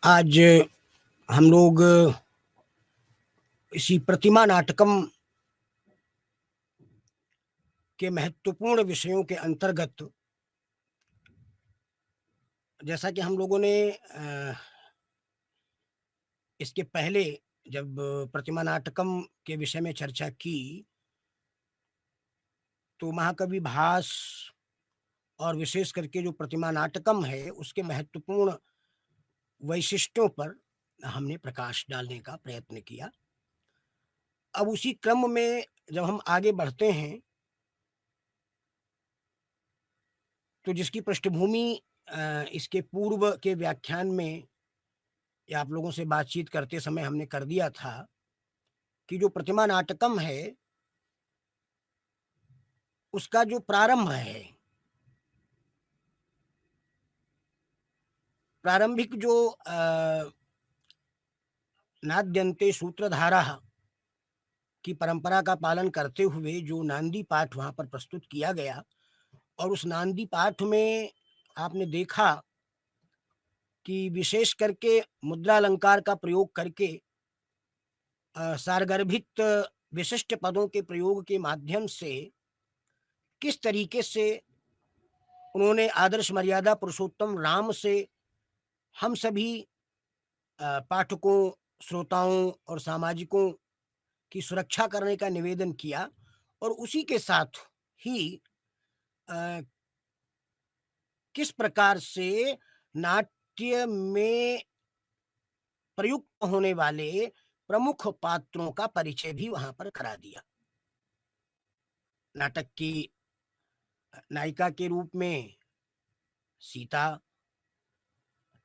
आज हम लोग इसी प्रतिमा नाटकम के महत्वपूर्ण विषयों के अंतर्गत, जैसा कि हम लोगों ने इसके पहले जब प्रतिमा नाटकम के विषय में चर्चा की, तो महाकवि भास और विशेष करके जो प्रतिमा नाटकम है उसके महत्वपूर्ण वैशिष्ट्यों पर हमने प्रकाश डालने का प्रयत्न किया। अब उसी क्रम में जब हम आगे बढ़ते हैं, तो जिसकी पृष्ठभूमि इसके पूर्व के व्याख्यान में या आप लोगों से बातचीत करते समय हमने कर दिया था कि जो प्रतिमा नाटकम है उसका जो प्रारंभ है, प्रारंभिक जो नाद्यन्ते सूत्रधारा की परंपरा का पालन करते हुए जो नांदी पाठ वहां पर प्रस्तुत किया गया, और उस नांदी पाठ में आपने देखा कि विशेष करके मुद्रा अलंकार का प्रयोग करके सारगर्भित विशिष्ट पदों के प्रयोग के माध्यम से किस तरीके से उन्होंने आदर्श मर्यादा पुरुषोत्तम राम से हम सभी पाठकों, श्रोताओं और सामाजिकों की सुरक्षा करने का निवेदन किया, और उसी के साथ ही किस प्रकार से नाट्य में प्रयुक्त होने वाले प्रमुख पात्रों का परिचय भी वहां पर करा दिया। नाटक की नायिका के रूप में सीता,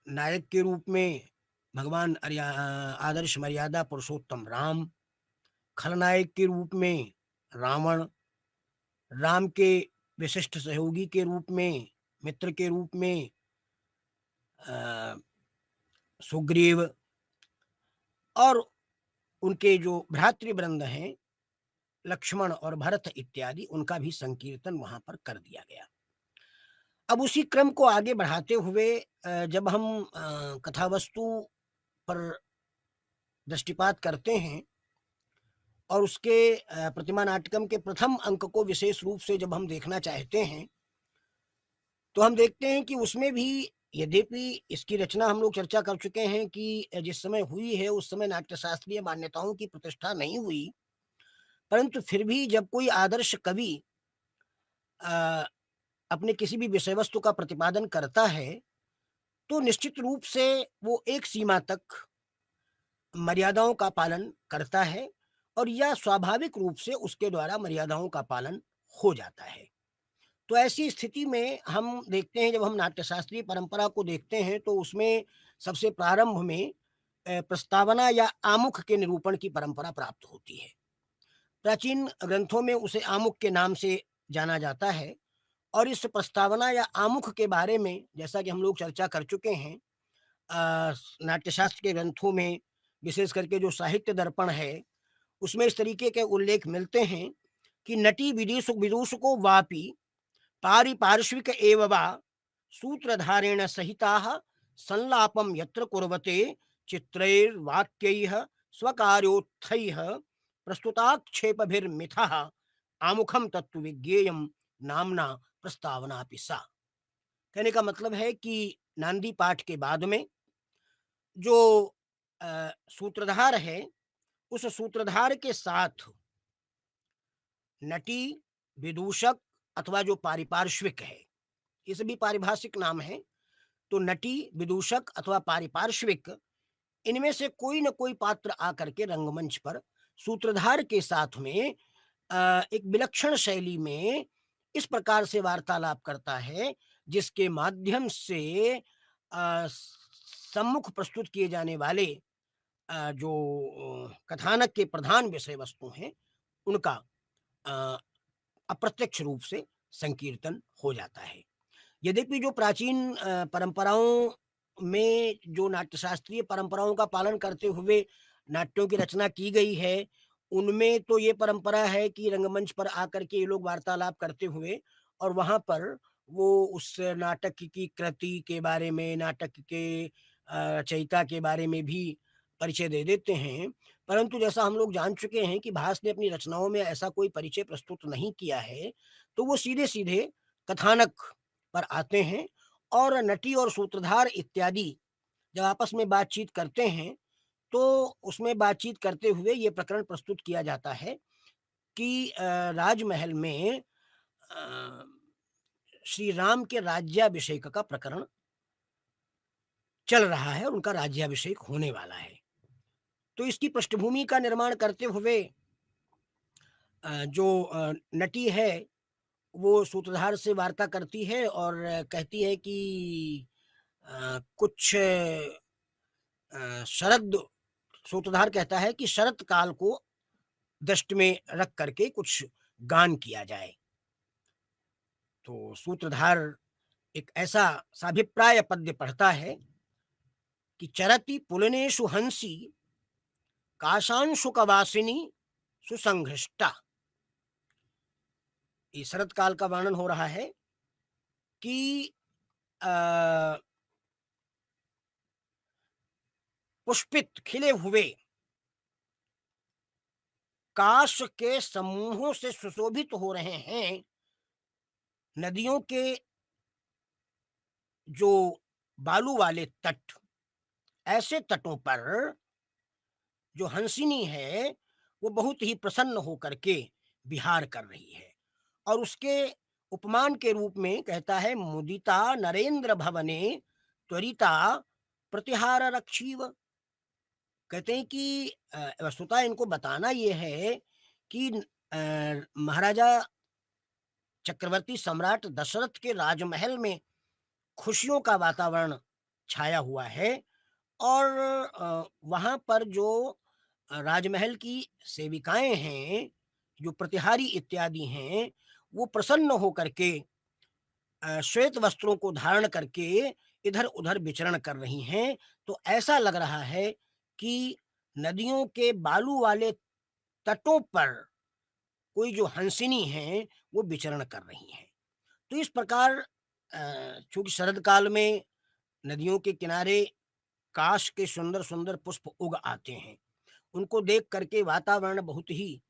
नायक के रूप में भगवान आदर्श मर्यादा पुरुषोत्तम राम, खलनायक के रूप में रावण, राम के विशिष्ट सहयोगी के रूप में, मित्र के रूप में सुग्रीव, और उनके जो भ्रातृवृंद हैं लक्ष्मण और भरत इत्यादि, उनका भी संकीर्तन वहां पर कर दिया गया। अब उसी क्रम को आगे बढ़ाते हुए जब हम कथावस्तु पर दृष्टिपात करते हैं और उसके प्रतिमा नाटकम के प्रथम अंक को विशेष रूप से जब हम देखना चाहते हैं, तो हम देखते हैं कि उसमें भी, यद्यपि इसकी रचना हम लोग चर्चा कर चुके हैं कि जिस समय हुई है उस समय नाट्यशास्त्रीय मान्यताओं की प्रतिष्ठा नहीं हुई, परंतु फिर भी जब कोई आदर्श कवि अपने किसी भी विषय वस्तु का प्रतिपादन करता है, तो निश्चित रूप से वो एक सीमा तक मर्यादाओं का पालन करता है, और यह स्वाभाविक रूप से उसके द्वारा मर्यादाओं का पालन हो जाता है। तो ऐसी स्थिति में हम देखते हैं, जब हम नाट्यशास्त्रीय परंपरा को देखते हैं, तो उसमें सबसे प्रारंभ में प्रस्तावना या आमुख के निरूपण की परंपरा प्राप्त होती है। प्राचीन ग्रंथों में उसे आमुख के नाम से जाना जाता है, और इस प्रस्तावना या आमुख के बारे में जैसा कि हम लोग चर्चा कर चुके हैं, नाट्यशास्त्र के ग्रंथों में विशेष करके जो साहित्य दर्पण है उसमें इस तरीके के उल्लेख मिलते हैं कि नटी विदूषको वापि पारिपार्श्विक एव वा सूत्रधारेण सहिताः संलापम यत्र कुर्वते चित्रैर्वाक्यैः स्वकार्योत्थैः प्रस्तुताक्षेपभिर्मिथः आमुखम तत्व विज्ञेयम नामना प्रस्तावनापि सा। कहने का मतलब है कि नांदी पाठ के बाद में जो सूत्रधार है, उस सूत्रधार के साथ नटी, विदूषक अथवा जो पारिपार्श्विक है, ये सभी पारिभाषिक नाम है। तो नटी, विदूषक अथवा पारिपार्श्विक, इनमें से कोई न कोई पात्र आकर के रंगमंच पर सूत्रधार के साथ में एक विलक्षण शैली में इस प्रकार से वार्तालाप करता है जिसके माध्यम से सम्मुख प्रस्तुत किए जाने वाले जो कथानक के प्रधान विषय वस्तु हैं उनका अप्रत्यक्ष रूप से संकीर्तन हो जाता है। यद्यपि जो प्राचीन परंपराओं में जो नाट्यशास्त्रीय परंपराओं का पालन करते हुए नाट्यों की रचना की गई है, उनमें तो ये परंपरा है कि रंगमंच पर आकर के ये लोग वार्तालाप करते हुए और वहाँ पर वो उस नाटक की कृति के बारे में, नाटक के रचयिता के बारे में भी परिचय दे देते हैं। परंतु जैसा हम लोग जान चुके हैं कि भास ने अपनी रचनाओं में ऐसा कोई परिचय प्रस्तुत नहीं किया है, तो वो सीधे-सीधे कथानक पर आते हैं और नटी और सूत्रधार इत्यादि जब आपस में बातचीत करते हैं, तो उसमें बातचीत करते हुए ये प्रकरण प्रस्तुत किया जाता है कि राजमहल में अ, श्री राम के राज्याभिषेक का प्रकरण चल रहा है और उनका राज्याभिषेक होने वाला है। तो इसकी पृष्ठभूमि का निर्माण करते हुए जो नटी है, वो सूत्रधार से वार्ता करती है और कहती है कि कुछ शरद सूत्रधार कहता है कि शरत काल को दृष्टि में रख करके कुछ गान किया जाए। तो सूत्रधार एक ऐसा साभिप्राय पद्य पढ़ता है कि चरति पुलनेषु हंसी काशांशुकवासिनी सुसंघृष्टा। ये शरत काल का वर्णन हो रहा है कि अ, पुष्पित खिले हुए काश के समूहों से सुशोभित हो रहे हैं नदियों के जो बालू वाले तट। ऐसे तटों पर जो हंसिनी है वो बहुत ही प्रसन्न होकर के विहार कर रही है और उसके उपमान के रूप में कहता है मुदिता नरेंद्र भवने त्वरिता प्रतिहार रक्षीव। कहते हैं कि वस्तुतः इनको बताना ये है कि महाराजा चक्रवर्ती सम्राट दशरथ के राजमहल में खुशियों का वातावरण छाया हुआ है और वहाँ पर जो राजमहल की सेविकाएं हैं, जो प्रतिहारी इत्यादि हैं, वो प्रसन्न होकर के श्वेत वस्त्रों को धारण करके इधर-उधर विचरण कर रही हैं। तो ऐसा लग रहा है कि नदियों के बालू वाले तटों पर कोई जो हंसिनी हैं, वो विचरण कर रही हैं। तो इस प्रकार चूँकि शरद काल में नदियों के किनारे काश के सुंदर-सुंदर पुष्प उग आते हैं। उनको देख कर के वातावरण बहुत ही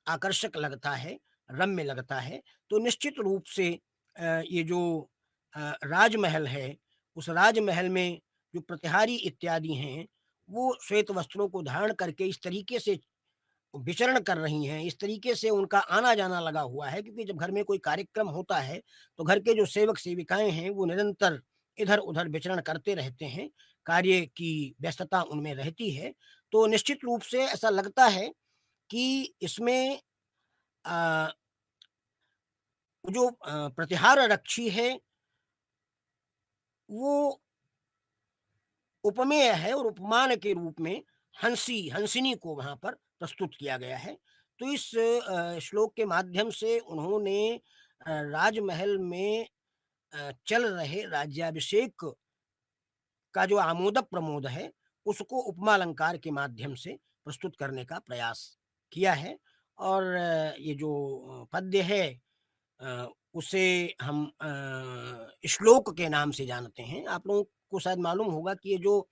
आकर्षक लगता है, रम्य लगता है। तो निश्चित रूप से ये जो राजमहल है, उस राजमहल में जो प्रतिहारी इत्यादि हैं, वो श्वेत वस्त्रों को धारण करके इस तरीके से विचरण कर रही हैं, इस तरीके से उनका आना-जाना लगा हुआ है क्योंकि जब घर में कोई कार्यक्रम होता है, तो घर के जो सेवक-सेविकाएँ हैं, वो निरंतर इधर-उधर विचरण करते रहते हैं, कार्य की व्यस्तता उनमें रहती है। तो निश्चित रूप से ऐसा लगता है कि इसमें अ, जो प्रतिहार रक्षी है, वो उपमेय है और उपमान के रूप में हंसिनी को वहाँ पर प्रस्तुत किया गया है। तो इस श्लोक के माध्यम से उन्होंने राजमहल में चल रहे राज्याभिषेक का जो आमोद-प्रमोद है, उसको उपमालंकार के माध्यम से प्रस्तुत करने का प्रयास किया है और ये जो पद्य है उसे हम श्लोक के नाम से जानते हैं। आप लोगों को शायद मालूम होगा कि ये जो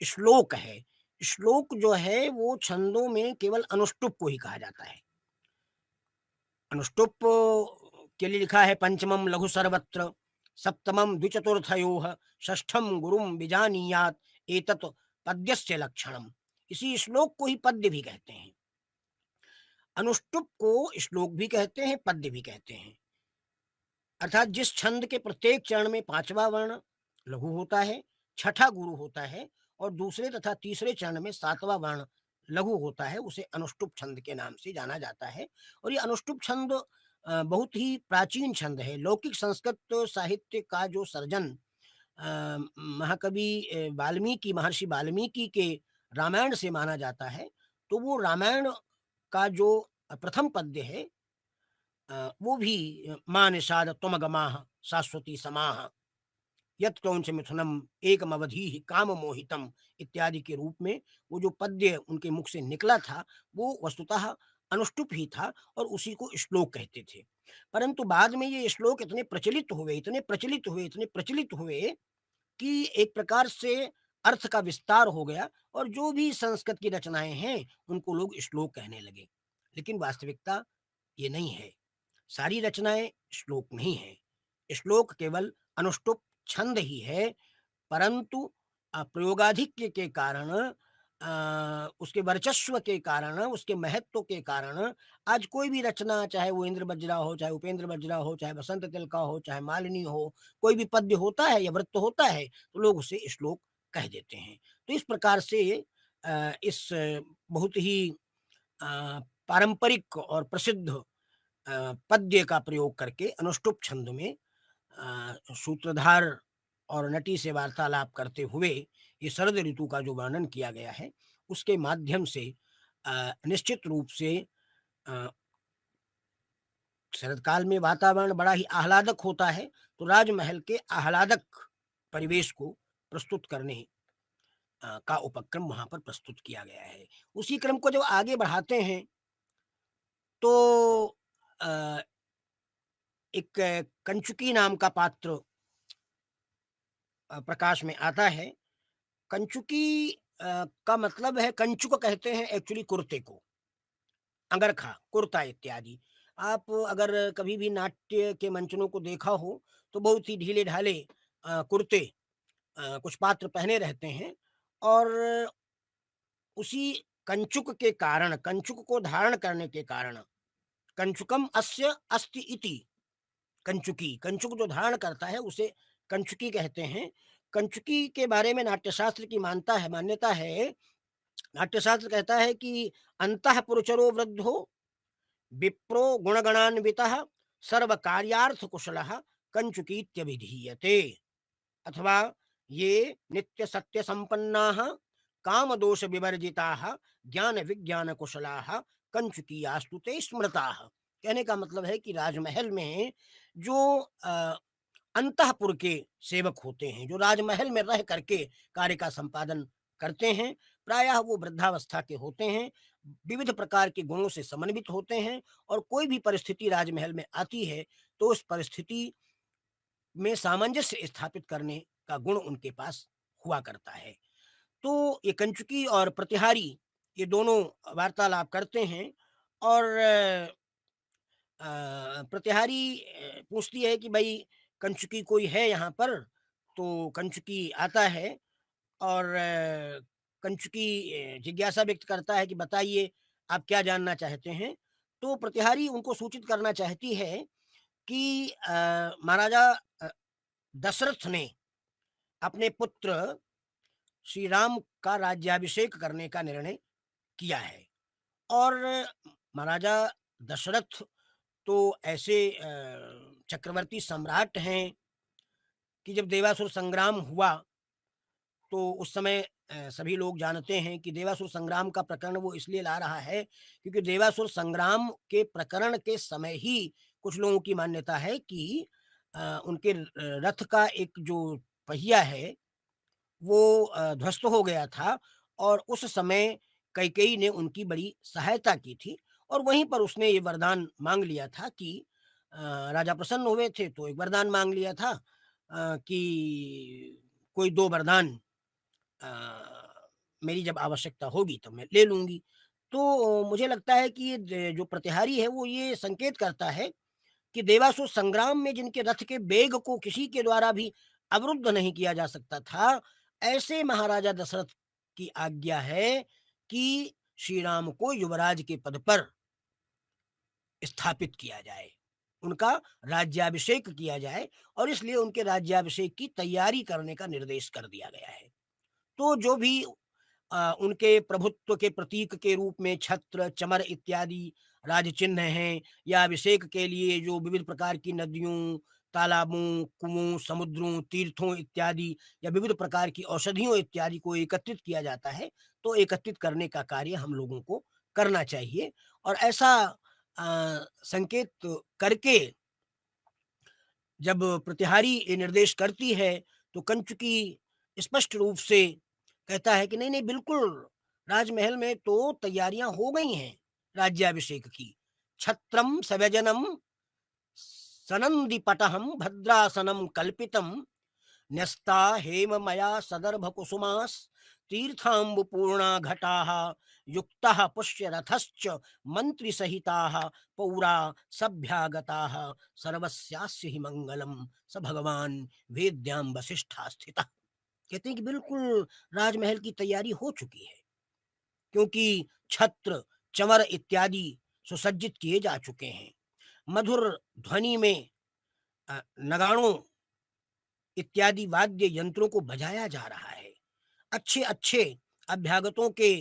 श्लोक है, श्लोक जो है वो छंदों में केवल अनुष्टुप को ही कहा जाता है। अनुष्टुप के लिए लिखा है पंचमम लघु सर्वत्र, सप्तमम द्विचतुर्थयोः, षष्ठम गुरुम विजानीयात् एतत् पद्यस्य लक्षणम। इसी श्लोक को ही पद्य भी कहते हैं। अनुष्टुप को श्लोक भी कहते हैं, पद्य भी कहते हैं। अर्थात जिस छंद के प्रत्येक चरण में 5वां वर्ण लघु होता है, छठा गुरु होता है और दूसरे तथा तीसरे चरण में 7वां वर्ण लघु होता है, उसे अनुष्टुप छंद के नाम से जाना जाता है। और ये अनुष्टुप छंद बहुत ही प्राचीन छंद है। लौकिक संस्कृत साहित्य का जो सर्जन महाकवि वाल्मीकि महर्षि वाल्मीकि के रामायण से माना जाता है। तो वो रामायण का जो प्रथम पद्य है वो भी माँ निषाद त्वमगमाः शाश्वती समाः यत् क्रौंच मिथुनम एकमवधीः काम मोहितम इत्यादि के रूप में वो जो पद्य उनके मुख से निकला था वो वस्तुतः अनुष्टुप ही था और उसी को श्लोक कहते थे। परंतु बाद में ये श्लोक इतने प्रचलित हुए कि एक प्रकार से अर्थ का विस्तार हो गया और जो भी संस्कृत की रचनाएं हैं उनको लोग श्लोक कहने लगे। लेकिन वास्तविकता ये नहीं है। सारी रचनाएं श्लोक नहीं है। श्लोक केवल अनुष्टुप छंद ही है, परंतु प्रयोगाधिक्य के कारण, उसके वर्चस्व के कारण, उसके महत्व के कारण आज कोई भी रचना, चाहे वो इंद्र बज्रा हो, चाहे उपेंद्र बज्रा हो, चाहे बसंत तिलका हो, चाहे मालिनी हो, कोई भी पद्य होता है या वृत्त होता है तो लोग उसे श्लोक कह देते हैं। तो इस प्रकार से इस बहुत ही पारंपरिक और प्रसिद्ध पद्य का प्रयोग करके अनुष्टुप छंद में सूत्रधार और नटी से वार्तालाप करते हुए ये शरद ऋतु का जो वर्णन किया गया है उसके माध्यम से निश्चित रूप से अ, शरद काल में वातावरण बड़ा ही आह्लादक होता है, तो राजमहल के आह्लादक परिवेश को प्रस्तुत करने का उपक्रम वहां पर प्रस्तुत किया गया है। उसी क्रम को जब आगे बढ़ाते हैं तो अ, एक कंचुकी नाम का पात्र प्रकाश में आता है। कंचुकी का मतलब है, कंचुक कहते हैं एक्चुअली कुर्ते को, अंगरखा, कुर्ता इत्यादि। आप अगर कभी भी नाट्य के मंचनों को देखा हो तो बहुत ही ढीले-ढाले कुर्ते कुछ पात्र पहने रहते हैं और उसी कंचुक के कारण, कंचुक को धारण करने के कारण, कंचुकम अस्य अस्ति इति, कंचुकी, कंचुक जो धारण करता है उसे कंचुकी कहते हैं। कंचुकी के बारे में नाट्यशास्त्र की मान्यता है। नाट्यशास्त्र कहता है कि अंतःपुरचरो वृद्धो विप्रो गुणगणान्वितः सर्वकार्यार्थ कुशलः कंचुकीत्यभिधीयते। अथवा ये नित्य सत्य संपन्नाः कामदोष विवर्जिताः ज्ञान विज्ञान कुशलाः कंचुकीयास्तु ते स्मृताः। कहने का मतलब है कि राजमहल में जो अंतःपुर के सेवक होते हैं, जो राजमहल में रह करके कार्य का संपादन करते हैं, प्रायः वो वृद्धावस्था के होते हैं, विविध प्रकार के गुणों से समन्वित होते हैं और कोई भी परिस्थिति राजमहल में आती है तो उस परिस्थिति में सामंजस्य स्थापित करने का गुण उनके पास हुआ करता है। तो ये कंचुकी और प्रतिहारी ये दोनों वार्तालाप करते हैं और प्रतिहारी पूछती है कि भाई कंचुकी कोई है यहाँ पर? तो कंचुकी आता है और कंचुकी जिज्ञासा व्यक्त करता है कि बताइए आप क्या जानना चाहते हैं? तो प्रतिहारी उनको सूचित करना चाहती है कि महाराजा अ, दशरथ ने अपने पुत्र श्री राम का राज्याभिषेक करने का निर्णय किया है और महाराजा दशरथ तो ऐसे चक्रवर्ती सम्राट हैं कि जब देवासुर संग्राम हुआ तो उस समय सभी लोग जानते हैं कि देवासुर संग्राम का प्रकरण वो इसलिए ला रहा है क्योंकि देवासुर संग्राम के प्रकरण के समय ही कुछ लोगों की मान्यता है कि उनके रथ का एक जो पहिया है वो ध्वस्त हो गया था और उस समय कैकेयी ने उनकी बड़ी सहायता की थी और वहीं पर उसने ये वरदान मांग लिया था कि राजा प्रसन्न हुए थे तो एक वरदान मांग लिया था कि कोई दो वरदान अ, मेरी जब आवश्यकता होगी तो मैं ले लूँगी। तो मुझे लगता है कि ये जो प्रतिहारी है वो ये संकेत करता है कि देवासुर संग्राम में जिनके रथ के वेग को किसी के द्वारा भी अवरुद्ध नहीं किया जा सकता था, ऐसे महाराजा दशरथ की आज्ञा है कि श्री राम को युवराज के पद पर स्थापित किया जाए, उनका राज्याभिषेक किया जाए और इसलिए उनके राज्याभिषेक की तैयारी करने का निर्देश कर दिया गया है। तो जो भी उनके प्रभुत्व के प्रतीक के रूप में छत्र, चमर इत्यादि राजचिन्ह हैं या अभिषेक के लिए जो विविध प्रकार की नदियों, तालाबों, कुओं, समुद्रों, तीर्थों इत्यादि या विविध प्रकार की औषधियों इत्यादि को एकत्रित किया जाता है, तो एकत्रित करने का कार्य हम लोगों को करना चाहिए और ऐसा संकेत करके जब प्रतिहारी ये निर्देश करती है, तो कंचुकी स्पष्ट रूप से कहता है कि नहीं, नहीं बिल्कुल, राजमहल में तो तैयारियाँ हो गई हैं राज्याभिषेक की। छत्रम सव्यजनम सनन्दिपटहं भद्रासनं कल्पितं न्यस्ता हेम मया सदर्भ कुसुमास तीर्थाम्बुपूर्णा घटाः युक्तः पुष्य रथश्च मंत्री सहिताः पौरा सभ्यागताः सर्वस्यास्य हि मंगलम स भगवान वेद्यां वसिष्ठा स्थितः। कहते हैं कि बिल्कुल राजमहल की तैयारी हो चुकी है, क्योंकि छत्र चंवर इत्यादि सुसज्जित किए जा चुके हैं। मधुर ध्वनि में नगाड़ों इत्यादि वाद्य यंत्रों को बजाया जा रहा है। अच्छे अच्छे अभ्यागतों के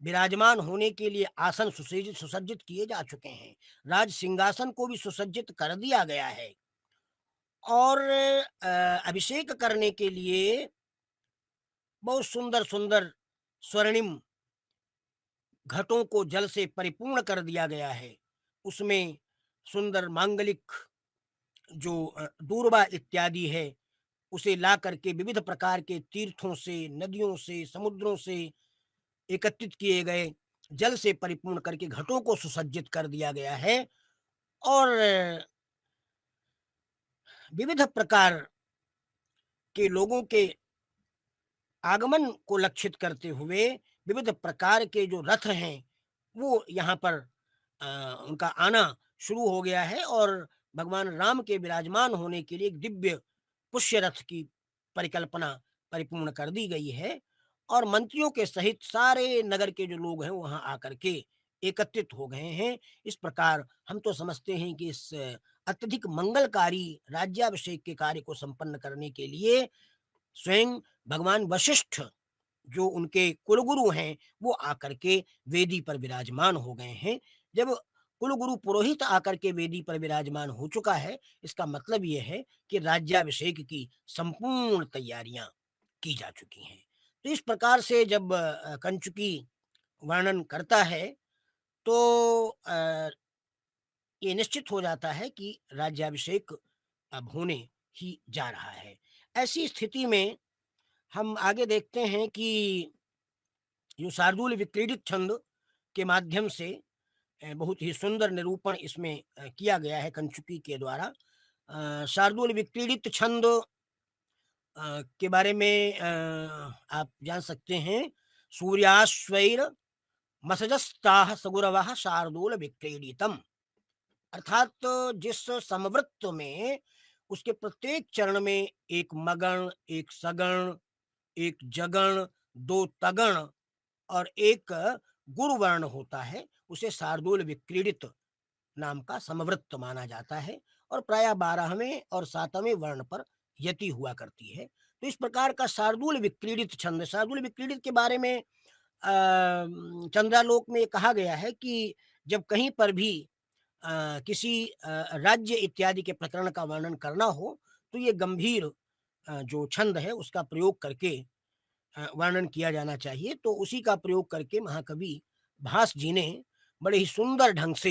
विराजमान होने के लिए आसन सुसज्जित सुसज्जित किए जा चुके हैं। राज सिंहासन को भी सुसज्जित कर दिया गया है और अभिषेक करने के लिए बहुत सुंदर सुंदर स्वर्णिम घटों को जल से परिपूर्ण कर दिया गया है। उसमें सुंदर मांगलिक जो दूर्वा इत्यादि है, उसे ला करके विविध प्रकार के तीर्थों से, नदियों से, समुद्रों से एकत्रित किए गए जल से परिपूर्ण करके घटों को सुसज्जित कर दिया गया है। और विविध प्रकार के लोगों के आगमन को लक्षित करते हुए विविध प्रकार के जो रथ हैं वो यहाँ पर उनका आना शुरू हो गया है और भगवान राम के विराजमान होने के लिए एक दिव्य पुष्य रथ की परिकल्पना परिपूर्ण कर दी गई है। और मंत्रियों के सहित सारे नगर के जो लोग हैं वहां आकर के एकत्रित हो गए हैं। इस प्रकार हम तो समझते हैं कि इस अत्यधिक मंगलकारी राज्याभिषेक के कार्य को संपन्न करने के लिए स्वयं भगवान वशिष्ठ जो उनके कुलगुरु हैं वो आकर के वेदी पर विराजमान हो गए हैं। जब कुलगुरु पुरोहित आकर के वेदी पर विराजमान हो चुका है, इसका मतलब ये है कि राज्याभिषेक की संपूर्ण तैयारियां की जा चुकी हैं। तो इस प्रकार से जब कंचुकी वर्णन करता है तो ये निश्चित हो जाता है कि राज्याभिषेक अब होने ही जा रहा है। ऐसी स्थिति में हम आगे देखते हैं कि जो शार्दूल विक्रीडित छंद के माध्यम से बहुत ही सुंदर निरूपण इसमें किया गया है कंचुकी के द्वारा। शार्दूल विक्रीडित छंद के बारे में आप जान सकते हैं। सूर्याश्वैर मसजस्ताः सगुरवः शार्दूल विक्रीडितम। अर्थात जिस समवृत्त में उसके प्रत्येक चरण में एक मगण, एक सगण, एक जगण, दो तगण और एक गुरुवर्ण होता है, उसे शार्दूल विक्रीडित नाम का समवृत्त माना जाता है और प्रायः 12वें और 7वें वर्ण पर यति हुआ करती है। तो इस प्रकार का शार्दूल विक्रीडित छंद, शार्दूल विक्रीडित के बारे में चंद्रालोक में कहा गया है कि जब कहीं पर भी किसी राज्य इत्यादि के प्रकरण का वर्णन करना हो तो ये गंभीर जो छंद है उसका प्रयोग करके वर्णन किया जाना चाहिए। तो उसी का प्रयोग करके महाकवि भास जी ने बड़े ही सुंदर ढंग से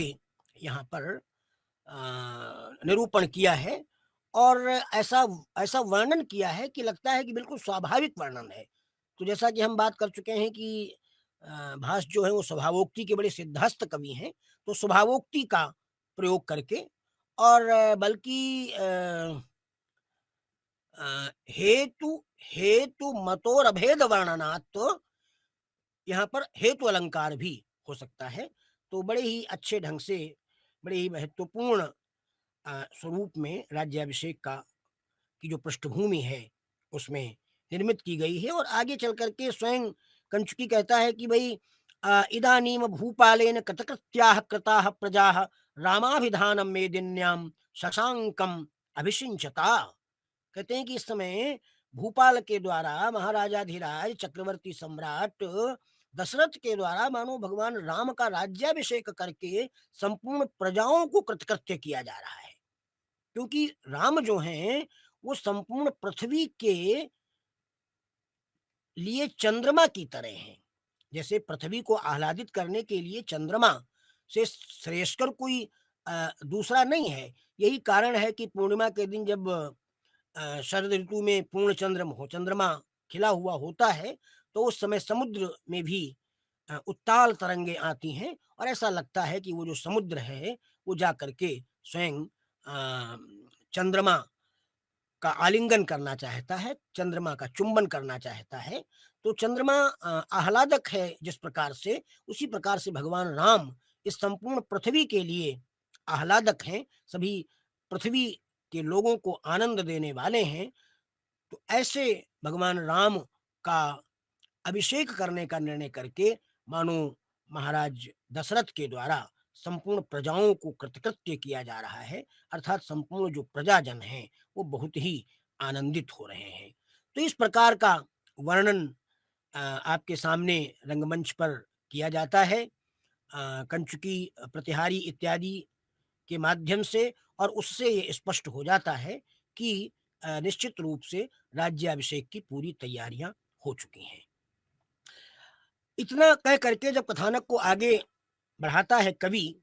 यहाँ पर निरूपण किया है और ऐसा ऐसा वर्णन किया है कि लगता है कि बिल्कुल स्वाभाविक वर्णन है। तो जैसा कि हम बात कर चुके हैं कि भास जो है वो स्वभावोक्ति के बड़े सिद्धहस्त कवि हैं, तो स्वभावोक्ति का प्रयोग करके और बल्कि हेतु हेतु मतोर अभेद वर्णनात् तो यहाँ पर हेतु अलंकार भी हो सकता है। तो बड़े ही अच्छे ढंग से, बड़े ही महत्वपूर्ण स्वरूप में राज्याभिषेक का की जो पृष्ठभूमि है उसमें निर्मित की गई है। और आगे चल करके स्वयं कंचुकी कहता है कि भाई इदानीम भूपालेन कृतकृत्याः कृताः प्रजाः रामाभिधानम मेदिन्याम शशांकम अभिषिंचता। कहते हैं कि इस समय भूपाल के द्वारा महाराजाधिराज चक्रवर्ती सम्राट दशरथ के द्वारा मानो भगवान राम का राज्याभिषेक करके संपूर्ण प्रजाओं को कृतकृत्य किया जा रहा है। क्योंकि राम जो हैं वो संपूर्ण पृथ्वी के लिए चंद्रमा की तरह हैं। जैसे पृथ्वी को आह्लादित करने के लिए चंद्रमा से श्रेष्ठकर कोई दूसरा नहीं है। यही कारण है कि पूर्णिमा के दिन जब शरद ऋतु में पूर्ण चंद्रमा खिला हुआ होता है तो उस समय समुद्र में भी उत्ताल तरंगे आती हैं और ऐसा लगता है कि वो जो समुद्र है वो जा करके स्वयं चंद्रमा का आलिंगन करना चाहता है, चंद्रमा का चुंबन करना चाहता है, तो चंद्रमा आह्लादक है जिस प्रकार से, उसी प्रकार से भगवान राम इस संपूर्ण पृथ्वी के लिए आह्लादक हैं, सभी पृथ्वी के लोगों को आनंद देने वाले हैं। तो ऐसे भगवान राम का अभिषेक करने का निर्णय करके मानो महाराज दशरथ के द्वारा संपूर्ण प्रजाओं को कृतकृत्य किया जा रहा है, अर्थात संपूर्ण जो प्रजाजन हैं वो बहुत ही आनंदित हो रहे हैं। तो इस प्रकार का वर्णन आपके सामने रंगमंच पर किया जाता है कंचुकी प्रतिहारी इत्यादि के माध्यम से, और उससे ये स्पष्ट हो जाता है कि निश्चित रूप से राज्याभिषेक की पूरी तैयारियां हो चुकी हैं। इतना कह करके जब कथानक को आगे बढ़ाता है कवि,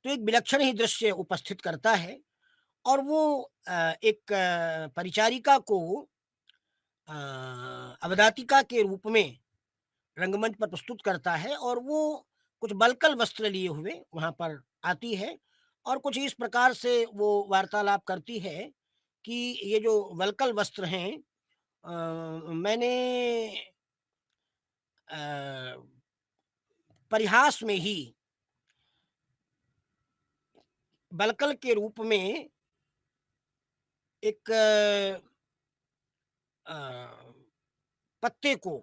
तो एक विलक्षण ही दृश्य उपस्थित करता है, और वो एक परिचारिका को अ, अवदातिका के रूप में रंगमंच पर प्रस्तुत करता है, और वो कुछ बलकल वस्त्र लिए हुए वहाँ पर आती है, और कुछ इस प्रकार से वो वार्तालाप करती है कि ये जो वल्कल वस्त्र हैं, मैंने अ, परिहास में ही बलकल के रूप में एक अ, पत्ते को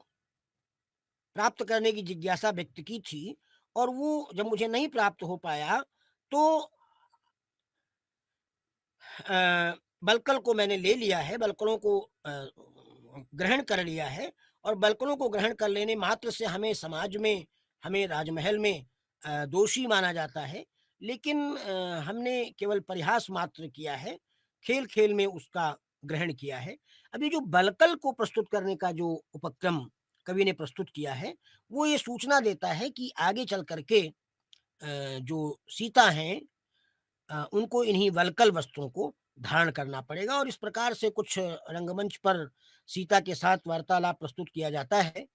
प्राप्त करने की जिज्ञासा व्यक्त की थी, और वो जब मुझे नहीं प्राप्त हो पाया, तो अ, बलकल को मैंने ले लिया है, बलकलों को ग्रहण कर लिया है, और बलकलों को ग्रहण कर लेने मात्र से हमें समाज में, हमें राजमहल में दोषी माना जाता है, लेकिन हमने केवल परिहास मात्र किया है, खेल-खेल में उसका ग्रहण किया है। अभी जो बलकल को प्रस्तुत करने का जो उपक्रम कवि ने प्रस्तुत किया है, वो ये सूचना देता है कि आगे चल कर के जो सीता हैं उनको इन्हीं वल्कल वस्त्रों को धारण करना पड़ेगा, और इस प्रकार से कुछ रंगमंच पर सीता के साथ वार्तालाप प्रस्तुत किया जाता है,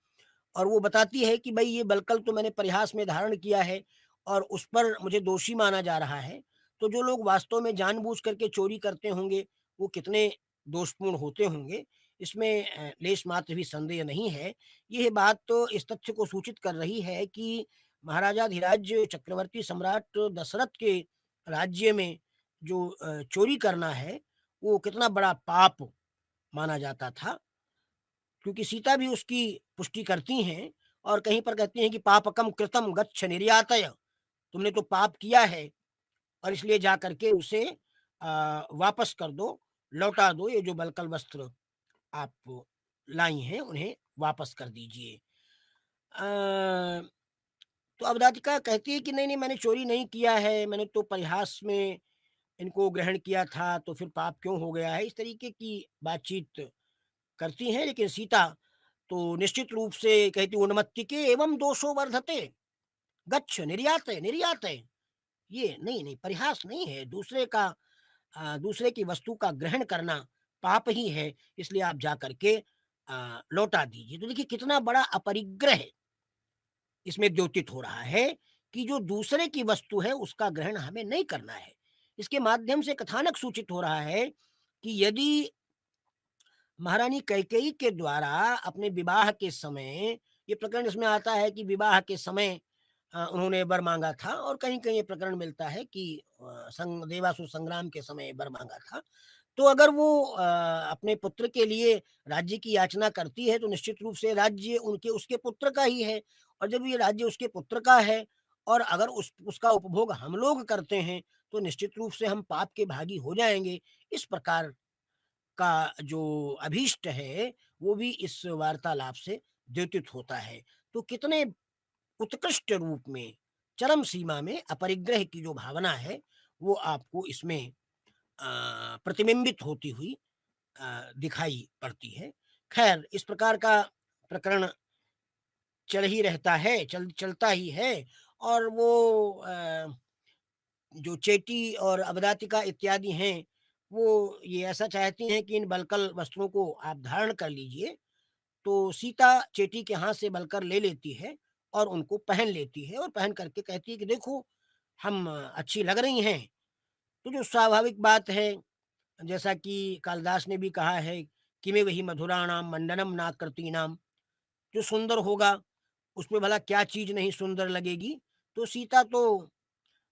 और वो बताती है कि भई ये वल्कल तो मैंने परिहास में धारण किया है, और उस पर मुझे दोषी माना जा रहा है। तो जो लोग वास्तव में जानबूझ करके चोरी करते होंगे, वो कितने दोषपूर्ण होते होंगे, इसमें लेश मात्र भी संदेह नहीं है। ये बात तो इस तथ्य को सूचित कर रही है कि महाराजाधिराज चक्रवर्ती सम्राट दशरथ के राज्य में जो चोरी करना है, वो कितना बड़ा पाप माना जाता था। क्योंकि सीता भी उसकी पुष्टि करती हैं, और कहीं पर कहती हैं कि पापकम कृतम गच्छ निर्यातय, तुमने तो पाप किया है, और इसलिए जा करके उसे वापस कर दो, लौटा दो, ये जो बलकल वस्त्र आप लाई हैं उन्हें वापस कर दीजिए। तो अवदातिका कहती है कि नहीं नहीं, मैंने चोरी नहीं किया है, मैंने तो परिहास में इनको ग्रहण किया था, तो फिर पाप क्यों हो गया है, इस तरीके की बातचीत करती हैं। लेकिन सीता तो निश्चित रूप से कहती, उन्मत्तिके एवं दोषो वर्धते, गच्छ निर्याते निर्याते, ये नहीं नहीं, परिहास नहीं है, दूसरे का दूसरे की वस्तु का ग्रहण करना पाप ही है, इसलिए आप जा करके लौटा दीजिए। तो देखिए कितना बड़ा अपरिग्रह इसमें द्योतित हो रहा है कि जो दूसरे की वस्तु है उसका ग्रहण हमें नहीं करना है। इसके माध्यम से कथानक सूचित हो रहा है कि यदि महारानी कैकेयी के द्वारा अपने विवाह के समय, ये प्रकरण इसमें आता है कि विवाह के समय उन्होंने वर माँगा था, और कहीं-कहीं ये प्रकरण मिलता है कि देवासुर संग्राम के समय वर माँगा था। तो अगर वो अपने पुत्र के लिए राज्य की याचना करती है, तो निश्चित रूप से राज्य उनके उसके पुत्र का ही है, और जब ये राज्य उसके पुत्र का है, और अगर उसका उपभोग हम लोग करते हैं, तो निश्चित रूप से हम पाप के भागी हो जाएँगे। इस प्रकार का जो अभीष्ट है, वो भी इस वार्तालाप से द्योतित होता है। तो कितने उत्कृष्ट रूप में, चरम सीमा में अपरिग्रह की जो भावना है, वो आपको इसमें प्रतिबिंबित होती हुई दिखाई पड़ती है। ख़ैर इस प्रकार का प्रकरण चल ही रहता है, चलता ही है, और वो जो चेटी और अवदातिका इत्यादि हैं, वो ये ऐसा चाहती हैं कि इन बलकल वस्त्रों को आप धारण कर लीजिए। तो सीता चेटी के हाथ से बलकर ले लेती है, और उनको पहन लेती है, और पहन करके कहती है कि देखो, हम अच्छी लग रही हैं। तो जो स्वाभाविक बात है जैसा कि कालिदास ने भी कहा है, किमे वही मधुराणाम मंडनम नाकृतीनाम, जो सुंदर होगा उसमें भला क्या चीज नहीं सुंदर लगेगी। तो सीता तो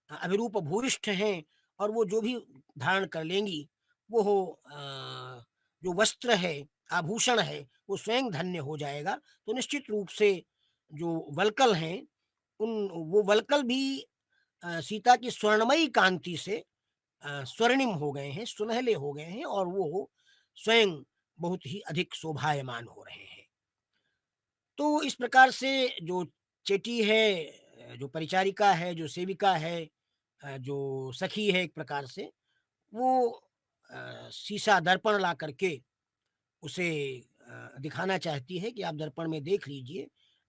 अभिरूप भूयिष्ठ हैं, और वो जो भी धारण कर लेंगी वो जो वस्त्र है, आभूषण है, वो स्वयं धन्य हो जाएगा। तो निश्चित रूप से जो वल्कल हैं, उन वो वल्कल भी सीता की स्वर्णमयी कांति से स्वर्णिम हो गए हैं, सुनहले हो गए हैं, और वो स्वयं बहुत ही अधिक शोभायमान हो रहे हैं। तो इस प्रकार से जो चेटी है, जो परिचारिका है, जो सेविका है, जो सखी है एक प्रकार से, वो शीशा दर्पण ला करके उसे दिखाना चाहती है कि आप दर्पण में देख लीजिए,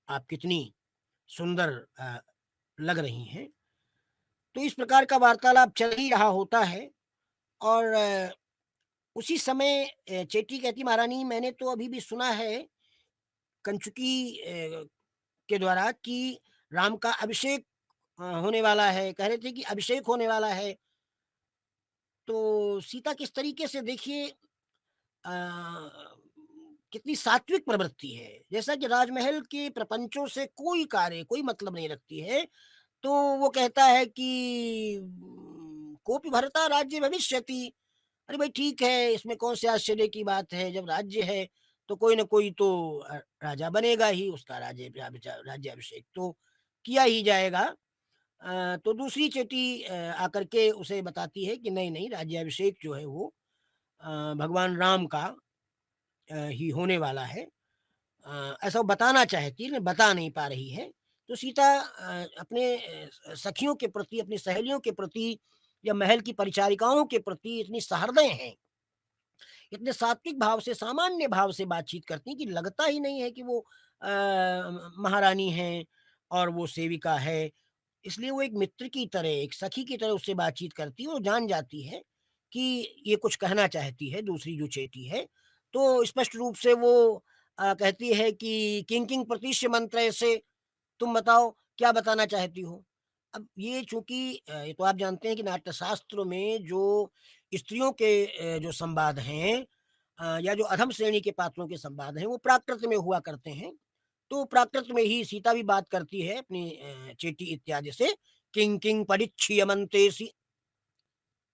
आप कितनी सुंदर लग रही हैं। तो इस प्रकार का वार्तालाप चल ही रहा होता है, और उसी समय चेटी कहती, महारानी मैंने तो अभी भी सुना है कंचुकी के द्वारा कि राम का अभिषेक होने वाला है, कह रहे थे कि अभिषेक होने वाला है। तो सीता किस तरीके से देखिए कितनी सात्विक प्रवृत्ति है, जैसा कि राजमहल के प्रपंचों से कोई कार्य, कोई मतलब नहीं रखती है। तो वो कहता है कि कोपि भरता राज्य भविष्यति। अरे भाई ठीक है, इसमें कौन से आश्चर्य की बात है, जब राज्य है तो कोई ना कोई तो राजा बनेगा ही, उसका राज्याभिषेक तो किया ही जाएगा। तो दूसरी चेटी आकर के उसे बताती है कि नहीं नहीं, राज्याभिषेक जो है वो भगवान राम का ही होने वाला है। ऐसा वो बताना चाहती है लेकिन बता नहीं पा रही है। तो सीता अपने सखियों के प्रति, अपनी सहेलियों के प्रति, या महल की परिचारिकाओं के प्रति इतनी सहृदय हैं, इतने सात्विक भाव से, सामान्य भाव से बातचीत करती हैं कि लगता ही नहीं है कि वो महारानी हैं और वो सेविका है। इसलिए वो एक मित्र की तरह, एक सखी की तरह उससे बातचीत करती है, और जान जाती है कि ये कुछ कहना चाहती है दूसरी जो चेटी है। तो स्पष्ट रूप से वो कहती है कि किं किं प्रतिश्य मंत्र से, तुम बताओ क्या बताना चाहती हो? अब ये चूँकि ये तो आप जानते हैं कि नाट्यशास्त्र में जो स्त्रियों के जो संवाद हैं, या जो अधम श्रेणी के पात्रों के संवाद हैं, वो प्राकृत में हुआ करते हैं। तो प्राकृत में ही सीता भी बात करती है अपनी चेटी इत्यादि से, किं किं परिच्छ्रियमन्तेषि।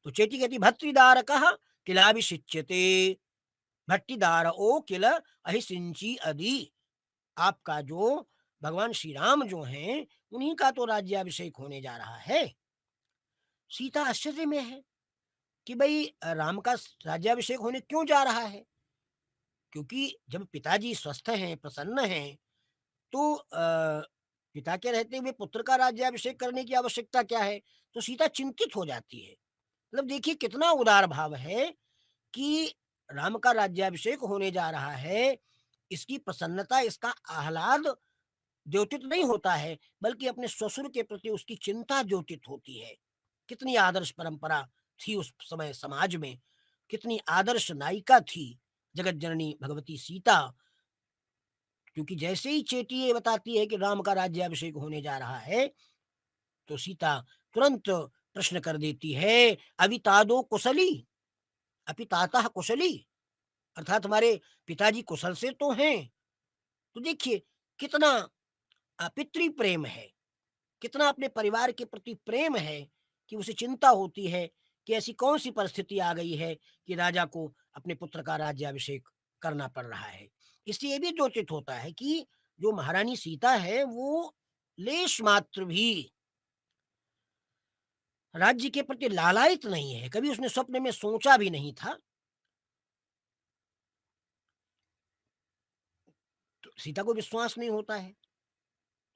तो चेटी कहती, भर्तृदारकः किलाभिषिच्यते, भट्टीदार ओ किल अहिसिंची अदि। आपका जो भगवान श्री राम जो हैं, उन्हीं का तो राज्याभिषेक होने जा रहा है। सीता आश्चर्य में है कि भई राम का राज्याभिषेक होने क्यों जा रहा है? क्योंकि जब पिताजी स्वस्थ हैं, प्रसन्न हैं, तो पिता के रहते हुए पुत्र का राज्याभिषेक करने की आवश्यकता क्या है? तो सीता चिंतित हो जाती है। मतलब देखिए कितना उदार भाव है कि राम का राज्याभिषेक होने जा रहा है, इसकी प्रसन्नता, इसका आह्लाद द्योतित नहीं होता है, बल्कि अपने ससुर के प्रति उसकी चिंता द्योतित होती है। कितनी आदर्श परंपरा थी उस समय समाज में, कितनी आदर्श नायिका थी जगत जननी भगवती सीता। क्योंकि जैसे ही चेटी ये बताती है कि राम का राज्याभिषेक होने जा रहा है, तो सीता तुरंत प्रश्न कर देती है, अवितादो कुशली, अपि तातः कुशली, अर्थात हमारे पिताजी कुशल से तो हैं। तो देखिए कितना पितृ प्रेम है, कितना अपने परिवार के प्रति प्रेम है, कि उसे चिंता होती है कि ऐसी कौन सी परिस्थिति आ गई है कि राजा को अपने पुत्र का राज्याभिषेक करना पड़ रहा है। इससे ये भी द्योतित होता है कि जो महारानी सीता है वो लेश मात्र भी राज्य के प्रति लालायित नहीं है, कभी उसने स्वप्न में सोचा भी नहीं था। तो सीता को विश्वास नहीं होता है,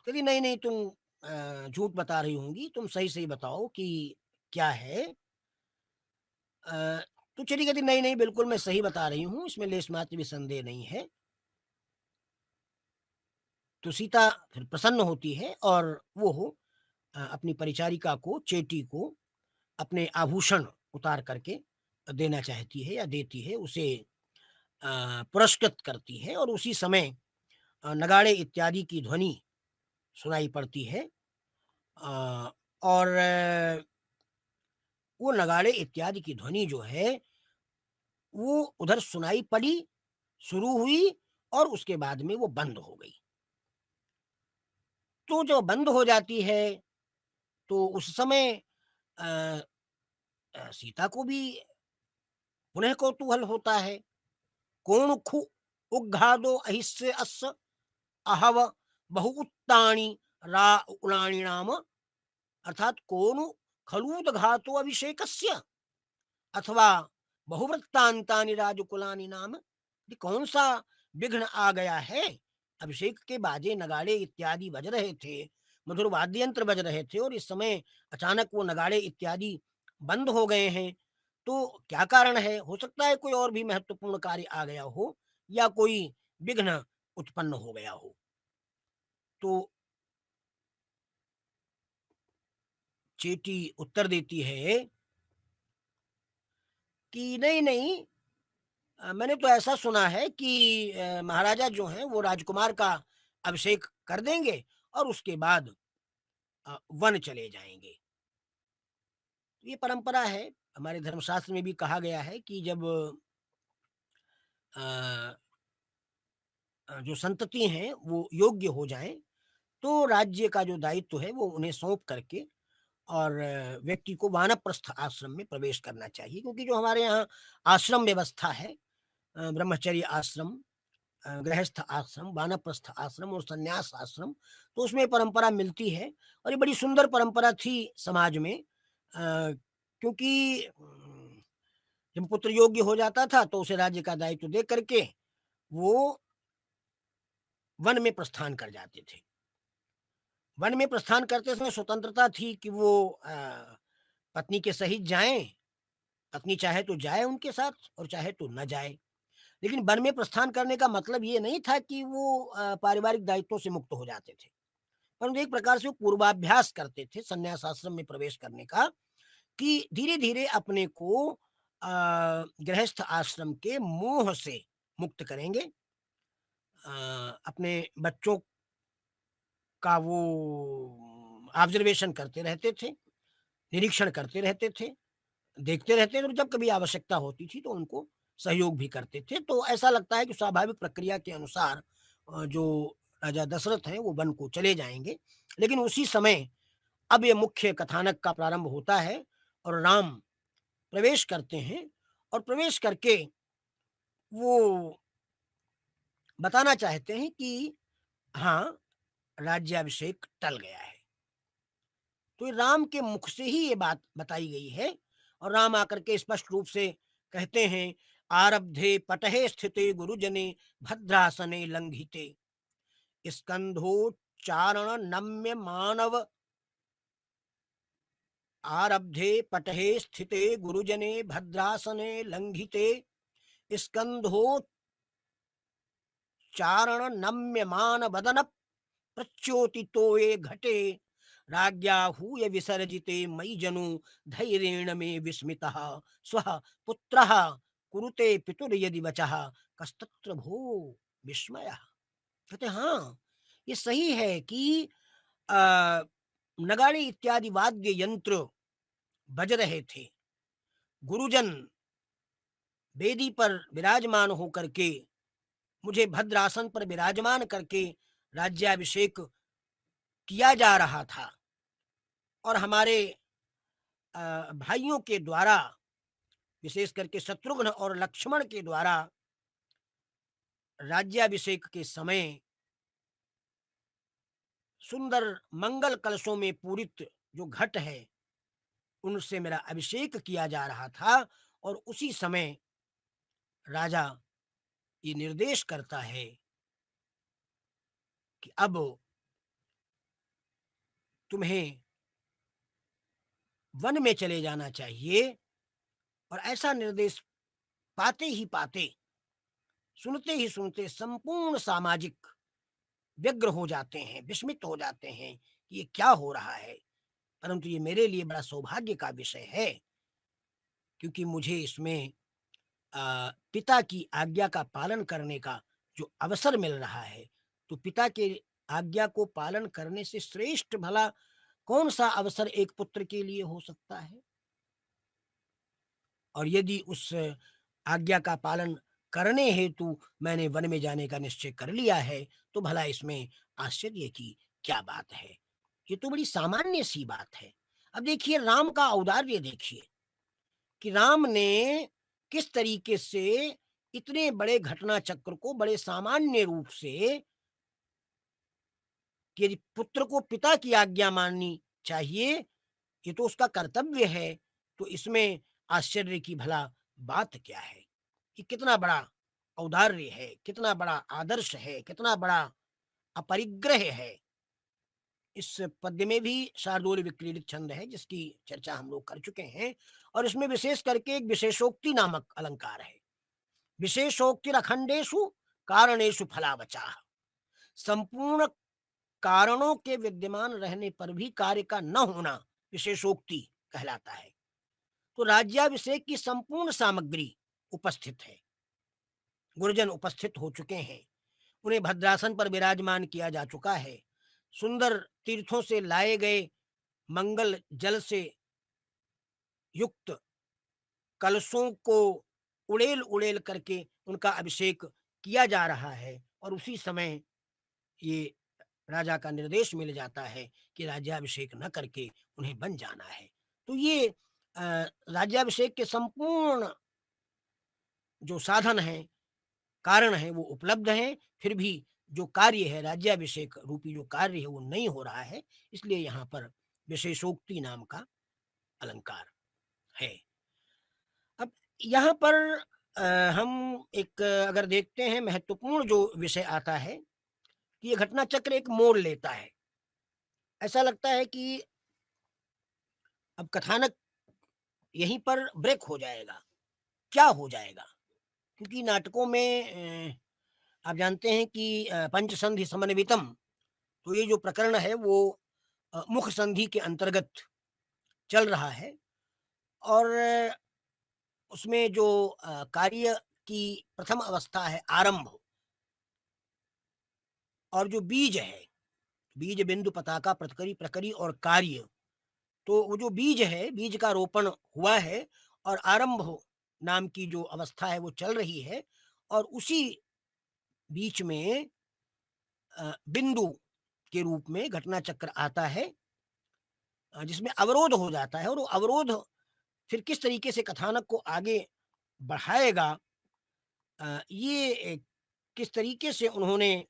कहती नहीं नहीं, तुम झूठ बता रही होंगी, तुम सही सही बताओ कि क्या है। अ, तो चली कहती, नहीं नहीं, बिल्कुल मैं सही बता रही हूँ, इसमें लेश मात्र भी संदेह नहीं है। तो सीता फिर प्रसन्न होती है, और वो अपनी परिचारिका को, चेटी को, अपने आभूषण उतार करके देना चाहती है, या देती है उसे, पुरस्कृत करती है। और उसी समय नगाड़े इत्यादि की ध्वनि सुनाई पड़ती है। और वो नगाड़े इत्यादि की ध्वनि जो है वो उधर सुनाई पड़ी, शुरू हुई और उसके बाद में वो बंद हो गई। तो जब बंद हो जाती है तो उस समय अ सीता को भी पुनः कौतूहल होता है। कोण खु उद्घातो अहिस्य अस्य अहव बहुउत्तानि रा उलानि नाम, अर्थात कोनु खलूदघातो अभिषेकस्य अथवा बहुवृत्तांतानि राजकुलानि नाम, ये कौन सा विघ्न आ गया है। अभिषेक के बाजे नगाड़े इत्यादि बज रहे थे, मधुर वाद्य यंत्र बज रहे थे और इस समय अचानक वो नगाड़े इत्यादि बंद हो गए हैं। तो क्या कारण है? हो सकता है कोई और भी महत्वपूर्ण कार्य आ गया हो या कोई विघ्न उत्पन्न हो गया हो। तो चेटी उत्तर देती है कि नहीं नहीं, मैंने तो ऐसा सुना है कि महाराजा जो हैं वो राजकुमार का अभिषेक कर देंगे और उसके बाद वन चले जाएंगे। ये परंपरा है, हमारे धर्मशास्त्र में भी कहा गया है कि जब अ, जो संतति हैं वो योग्य हो जाएं तो राज्य का जो दायित्व है वो उन्हें सौंप करके और व्यक्ति को वानप्रस्थ आश्रम में प्रवेश करना चाहिए, क्योंकि जो हमारे यहाँ आश्रम व्यवस्था है, ब्रह्मचर्य आश्रम, गृहस्थ आश्रम, वानप्रस्थ आश्रम और संन्यास आश्रम, तो उसमें परंपरा मिलती है और ये बड़ी सुंदर परंपरा थी समाज में। क्योंकि जब पुत्र योग्य हो जाता था तो उसे राज्य का दायित्व दे करके वो वन में प्रस्थान कर जाते थे। वन में प्रस्थान करते समय स्वतंत्रता थी कि वो पत्नी के सहित जाएं, पत्नी चाहे तो जाए उनके साथ और चाहे तो न जाए। लेकिन वन में प्रस्थान करने का मतलब ये नहीं था कि वो पारिवारिक दायित्वों से मुक्त हो जाते थे, परंतु एक प्रकार से वो पूर्वाभ्यास करते थे संन्यास आश्रम में प्रवेश करने का, कि धीरे-धीरे अपने को गृहस्थ आश्रम के मोह से मुक्त करेंगे। अपने बच्चों का वो ऑब्जर्वेशन करते रहते थे, निरीक्षण करते रहते थे, देखते रहते थे और जब कभी आवश्यकता होती थी तो उनको सहयोग भी करते थे। तो ऐसा लगता है कि स्वाभाविक प्रक्रिया के अनुसार जो राजा दशरथ हैं वो वन को चले जाएँगे। लेकिन उसी समय अब ये मुख्य कथानक का प्रारंभ होता है और राम प्रवेश करते हैं और प्रवेश करके वो बताना चाहते हैं कि हाँ, राज्याभिषेक टल गया है। तो ये राम के मुख से ही ये बात बताई गई है और राम आकर के स्पष्ट रूप से कहते हैं, आरब्धे पटहे स्थिते गुरुजने भद्रासने लंघिते स्कंधोच्चारण नम्य मानव, आरब्धे पटहे स्थिते गुरुजने भद्रासने लंघिते स्कंधोच्चारण नम्यमान वदन प्रच्योतितोये घटे राज्ञा हूय विसर्जिते मयि जनु धैर्येण मे विस्मितः स्वः पुत्रः कुरुते पितुर्यदि वचः कस्तत्र भो विस्मयः। कहते हाँ, ये सही है कि अ, नगाड़े इत्यादि वाद्य यंत्र बज रहे थे, गुरुजन वेदी पर विराजमान होकर के मुझे भद्रासन पर विराजमान करके राज्याभिषेक किया जा रहा था और हमारे भाइयों के द्वारा, विशेष करके शत्रुघ्न और लक्ष्मण के द्वारा राज्याभिषेक के समय सुंदर मंगल कलशों में पूरित जो घट है उनसे मेरा अभिषेक किया जा रहा था और उसी समय राजा ये निर्देश करता है कि अब तुम्हें वन में चले जाना चाहिए। और ऐसा निर्देश पाते ही पाते, सुनते ही सुनते संपूर्ण सामाजिक व्यग्र हो जाते हैं, विस्मित हो जाते हैं कि ये क्या हो रहा है। परंतु ये मेरे लिए बड़ा सौभाग्य का विषय है, क्योंकि मुझे इसमें पिता की आज्ञा का पालन करने का जो अवसर मिल रहा है। तो पिता के आज्ञा को पालन करने से श्रेष्ठ भला कौन सा अवसर एक पुत्र के लिए हो सकता है। और यदि उस आज्ञा का पालन करने हेतु मैंने वन में जाने का निश्चय कर लिया है, तो भला इसमें आश्चर्य की क्या बात है? ये तो बड़ी सामान्य सी बात है। अब देखिए राम का औदार्य देखिए कि राम ने किस तरीके से इतने बड़े घटना चक्र को बड़े सामान्य रूप से, कि यदि पुत्र को पिता की आज्ञा माननी चाहिए, ये तो उसका कर्तव्य है, तो इसमें आश्चर्य की भला बात क्या है? कि कितना बड़ा औदार्य है, कितना बड़ा आदर्श है, कितना बड़ा अपरिग्रह है। इस पद्य में भी शार्दूल विक्रीडित छंद है जिसकी चर्चा हम लोग कर चुके हैं, और इसमें विशेष करके एक विशेषोक्ति नामक अलंकार है। विशेषोक्तिर अखंडेषु कारणेषु फलावचा। संपूर्ण कारणों के विद्यमान रहने पर भी कार्य का न होना विशेषोक्ति कहलाता है। तो राज्याभिषेक की संपूर्ण सामग्री उपस्थित है। गुरुजन उपस्थित हो चुके हैं, उन्हें भद्रासन पर विराजमान किया जा चुका है। सुंदर तीर्थों से लाए गए मंगल जल से युक्त कलशों को उड़ेल उड़ेल करके उनका अभिषेक किया जा रहा है, और उसी समय ये राजा का निर्देश मिल जाता है कि राज्याभिषेक न करके उन्हें बन जाना है। तो ये राज्याभिषेक के संपूर्ण जो साधन हैं, कारण हैं, वो उपलब्ध हैं, फिर भी जो कार्य है राज्याभिषेक रूपी जो कार्य है वो नहीं हो रहा है, इसलिए यहाँ पर विशेषोक्ति नाम का अलंकार है। अब यहाँ पर हम एक अगर देखते हैं महत्वपूर्ण जो विषय आता है कि ये घटना चक्र एक मोड़ लेता है। ऐसा लगता है कि अब कथानक यहीं पर ब्रेक हो जाएगा, क्या हो जाएगा? क्योंकि नाटकों में आप जानते हैं कि पंचसंधि समन्वितम, तो ये जो प्रकरण है वो मुख संधि के अंतर्गत चल रहा है, और उसमें जो कार्य की प्रथम अवस्था है आरंभ, और जो बीज है, बीज बिंदु पताका प्रतकरी प्रकरी और कार्य, तो वो जो बीज है, बीज का रोपण हुआ है, और आरंभ नाम की जो अवस्था है वो चल रही है, और उसी बीच में बिंदु के रूप में घटना चक्र आता है, जिसमें अवरोध हो जाता है, और वो अवरोध फिर किस तरीके से कथानक को आगे बढ़ाएगा, ये किस तरीके से उन्होंने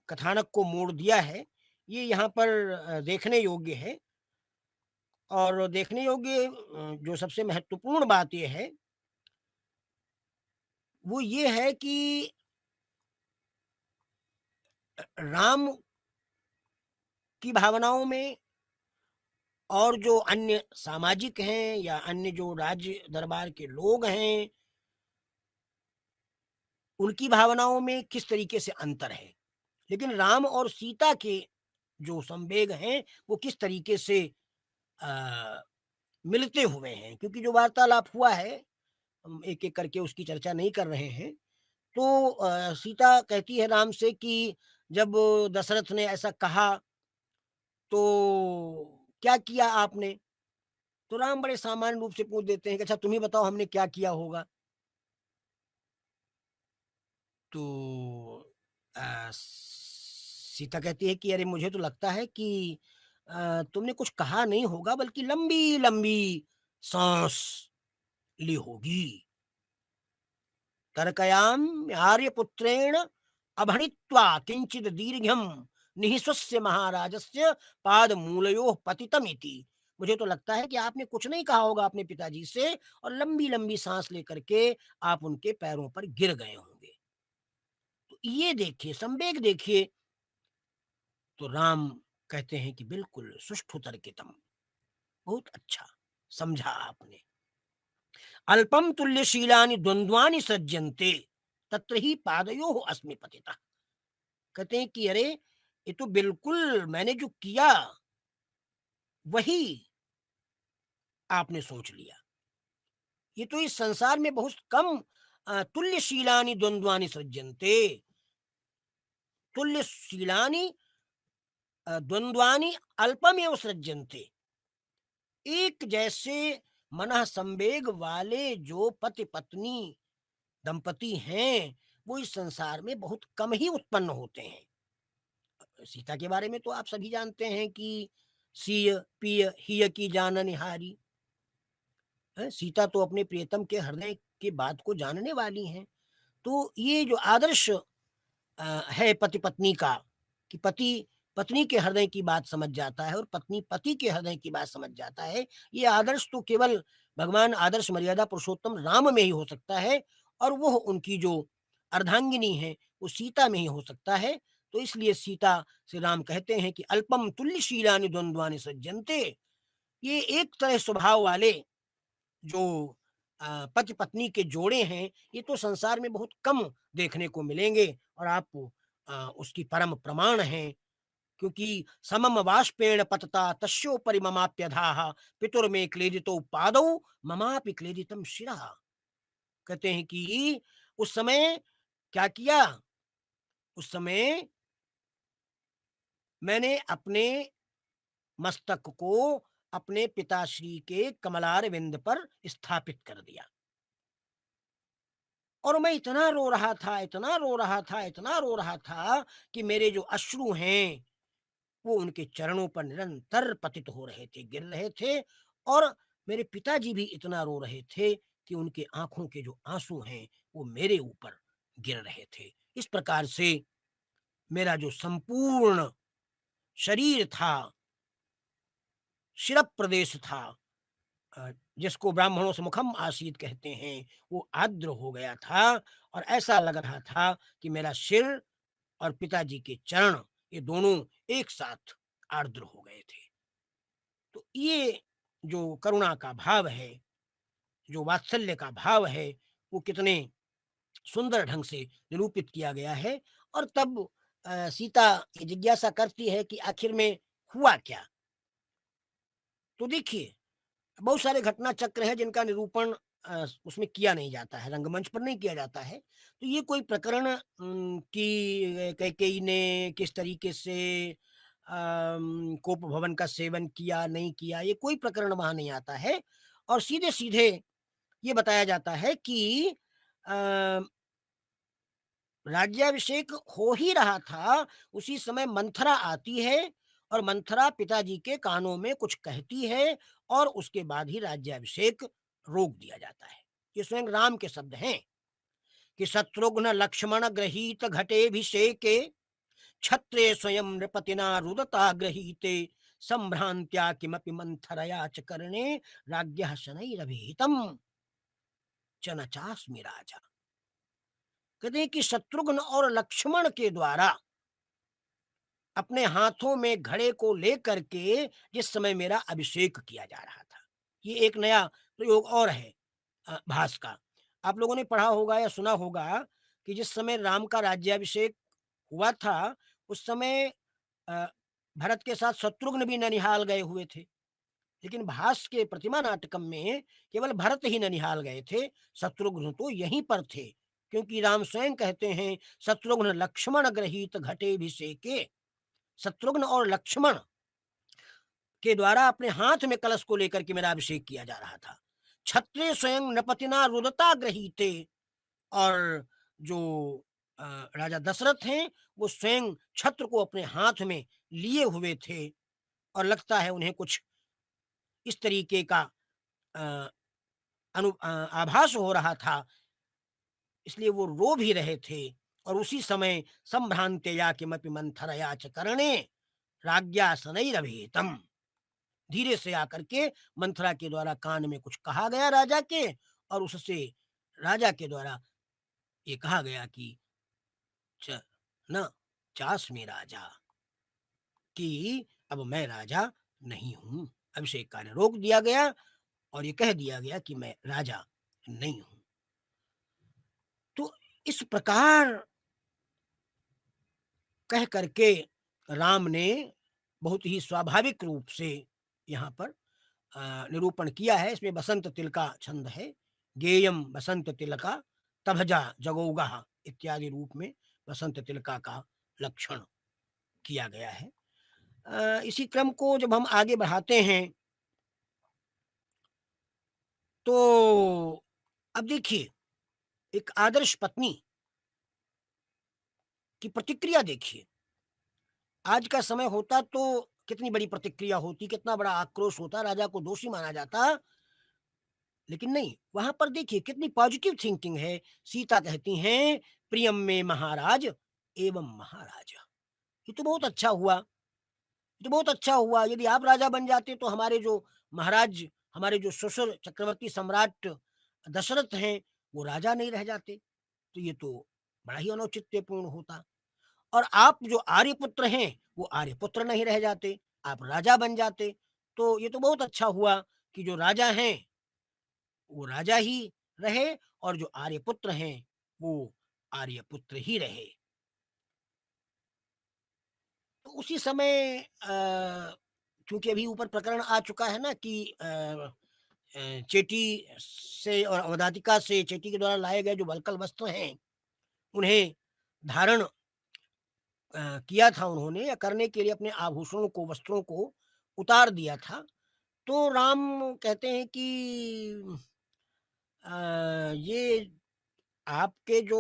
कथानक को मोड़ दिया है, ये यहाँ पर देखने योग्य है। और देखने योग्य जो सबसे महत्वपूर्ण बात ये है, वो ये है कि राम की भावनाओं में और जो अन्य सामाजिक हैं या अन्य जो राज्य दरबार के लोग हैं, उनकी भावनाओं में किस तरीके से अंतर है, लेकिन राम और सीता के जो संवेग हैं वो किस तरीके से अ, मिलते हुए हैं। क्योंकि जो वार्तालाप हुआ है, हम एक-एक करके उसकी चर्चा नहीं कर रहे हैं। तो सीता कहती है राम से कि जब दशरथ ने ऐसा कहा तो क्या किया आपने? तो राम बड़े सामान्य रूप से पूछ देते हैं कि अच्छा तुम ही बताओ हमने क्या किया होगा? तो सीता कहती है कि अरे मुझे तो लगता है कि तुमने कुछ कहा नहीं होगा बल्कि लंबी-लंबी साँस ली होगी। तर्कयाम आर्यपुत्रेण अभणित्वा किंचित दीर्घम निःश्वस्य महाराजस्य पादमूलयोः पतितमिति। मुझे तो लगता है कि आपने कुछ नहीं कहा होगा अपने पिताजी से, और लंबी-लंबी सांस लेकर के आप उनके पैरों पर गिर गए होंगे। तो ये देखिए, संवेग देखिए। तो राम कहते हैं कि बिल्कुल सुष्ठु तर्कितम, बहुत अच्छा समझा आपने। अल्पम तुल्यशीलानि द्वंद्वानि सज्जन्ते तत्र ही पादयोः अस्मि पतितः। कहते हैं कि अरे ये तो बिल्कुल मैंने जो किया वही आपने सोच लिया। ये तो इस संसार में बहुत कम तुल्यशीलानि द्वंद्वानि सृज्यन्ते। तुल्यशीलानि द्वंद्वानि अल्पमेव सृज्यन्ते। एक जैसे मनः संवेग वाले जो पति पत्नी दंपति हैं, वो इस संसार में बहुत कम ही उत्पन्न होते हैं। सीता के बारे में तो आप सभी जानते हैं कि सिय पिय हिय की जान निहारी। सीता तो अपने प्रियतम के हृदय की बात को जानने वाली हैं। तो ये जो आदर्श है पति पत्नी का, कि पति पत्नी के हृदय की बात समझ जाता है और पत्नी पति के हृदय की बात समझ जाता है, ये आदर्श तो केवल भगवान आदर्श मर्यादा पुरुषोत्तम राम में ही हो सकता है, और वो उनकी जो अर्धांगिनी है वो सीता में ही हो सकता है। तो इसलिए सीता से राम कहते हैं कि अल्पम तुल्यशीलानि द्वंद्वानि सज्जन्ते। ये एक तरह स्वभाव वाले जो पति पत्नी के जोड़े हैं, ये तो संसार में बहुत कम देखने को मिलेंगे, और आप उसकी परम प्रमाण हैं। क्योंकि समम वाष्पेण पतता तस्योपरि ममाप्यधाः पितुर्मे क्लेदितो पादौ ममापि क्लेदितम शिरः। कहते हैं कि उस समय क्या किया, उस समय मैंने अपने मस्तक को अपने पिताश्री के कमलार विंद पर स्थापित कर दिया, और मैं इतना रो रहा था, इतना रो रहा था, इतना रो रहा था कि मेरे जो अश्रु हैं वो उनके चरणों पर निरंतर पतित हो रहे थे, गिर रहे थे। और मेरे पिताजी भी इतना रो रहे थे कि उनके आंखों के जो आंसू हैं वो मेरे ऊपर गिर रहे थे। इस प्रकार से मेरा जो संपूर्ण शरीर था, शिर प्रदेश था, जिसको ब्राह्मणों से मुखम आसीत कहते हैं, वो आर्द्र हो गया था, और ऐसा लग रहा था कि मेरा सिर और पिताजी के चरण, ये दोनों एक साथ आर्द्र हो गए थे। तो ये जो करुणा का भाव है, जो वात्सल्य का भाव है, वो कितने सुंदर ढंग से निरूपित किया गया है। और तब सीता ये जिज्ञासा करती है कि आखिर में हुआ क्या। तो देखिए, बहुत सारे घटना चक्र हैं जिनका निरूपण उसमें किया नहीं जाता है, रंगमंच पर नहीं किया जाता है। तो ये कोई प्रकरण कि कैकेयी ने किस तरीके से कोप भवन का सेवन किया नहीं किया, ये कोई प्रकरण वहां नहीं आता है। और सीधे सीधे ये बताया जाता है कि अ, राज्याभिषेक हो ही रहा था, उसी समय मंथरा आती है, और मंथरा पिताजी के कानों में कुछ कहती है, और उसके बाद ही राज्याभिषेक रोक दिया जाता है। ये स्वयं राम के शब्द हैं कि शत्रुघ्न लक्ष्मण गृहीत घटेभिषेके छत्रे स्वयं नृपतिना रुदता गृहीते संभ्रांत्या किमपि मंथरया च कर्णे राज्ञः शनैरभिहितम् च न चास्मि राजा। कहते हैं कि शत्रुघ्न और लक्ष्मण के द्वारा अपने हाथों में घड़े को लेकर के जिस समय मेरा अभिषेक किया जा रहा था, ये एक नया प्रयोग और है भास का। आप लोगों ने पढ़ा होगा या सुना होगा कि जिस समय राम का राज्याभिषेक हुआ था, उस समय अ, भरत के साथ शत्रुघ्न भी ननिहाल गए हुए थे। लेकिन भास के प्रतिमा नाटकम में केवल भरत ही ननिहाल गए थे, शत्रुघ्न तो यहीं पर थे। क्योंकि राम स्वयं कहते हैं शत्रुघ्न लक्ष्मण ग्रहीत घटेभिषेके। शत्रुघ्न और लक्ष्मण के द्वारा अपने हाथ में कलश को लेकर के मेरा अभिषेक किया जा रहा था। छत्रे स्वयं नपतिना रुदता ग्रहीते। और जो अ, राजा दशरथ हैं, वो स्वयं छत्र को अपने हाथ में लिए हुए थे, और लगता है उन्हें कुछ इस तरीके का अ, आभास हो रहा था, इसलिए वो रो भी रहे थे। और उसी समय संभ्रांत्या किमपि मंथरया च कर्णे राज्ञा शनैरभिहितम्। धीरे से आकर के मंथरा के द्वारा कान में कुछ कहा गया राजा के, और उससे राजा के द्वारा ये कहा गया कि च न चास्मि राजा, कि अब मैं राजा नहीं हूं। अभिषेक कार्य रोक दिया गया, और ये कह दिया गया कि मैं राजा नहीं हूं। तो इस प्रकार कह करके राम ने बहुत ही स्वाभाविक रूप से यहाँ पर निरूपण किया है। इसमें बसंत तिल का छंद है, गेयम बसंत तिलका तभजा जगौगा इत्यादि रूप में बसंत तिलका का लक्षण किया गया है। इसी क्रम को जब हम आगे बढ़ाते हैं तो अब देखिए, एक आदर्श पत्नी की प्रतिक्रिया देखिए। आज का समय होता तो कितनी बड़ी प्रतिक्रिया होती, कितना बड़ा आक्रोश होता, राजा को दोषी माना जाता। लेकिन नहीं, वहाँ पर देखिए कितनी पॉजिटिव थिंकिंग है। सीता कहती हैं, प्रियम में महाराज एवं महाराजा। ये तो बहुत अच्छा हुआ, ये तो बहुत अच्छा हुआ। यदि आप राजा बन जाते तो हमारे जो महाराज, हमारे जो ससुर चक्रवर्ती सम्राट दशरथ हैं, वो राजा नहीं रह जाते। तो ये तो बड़ा ही अनौचित्यपूर्ण होता। और आप जो आर्यपुत्र हैं, वो आर्यपुत्र नहीं रह जाते, आप राजा बन जाते। तो ये तो बहुत अच्छा हुआ कि जो राजा हैं, वो राजा ही रहे, और जो आर्यपुत्र हैं, वो आर्यपुत्र ही रहे। तो उसी समय चूँकि अभी ऊपर प्रकरण आ चुका है ना कि चेटी से और अवधातिका से चेटी के द्वारा लाए गए जो वल्कल वस्त्र हैं, उन्हें धारण किया था उन्होंने, या करने के लिए अपने आभूषणों को, वस्त्रों को उतार दिया था। तो राम कहते हैं कि ये आपके जो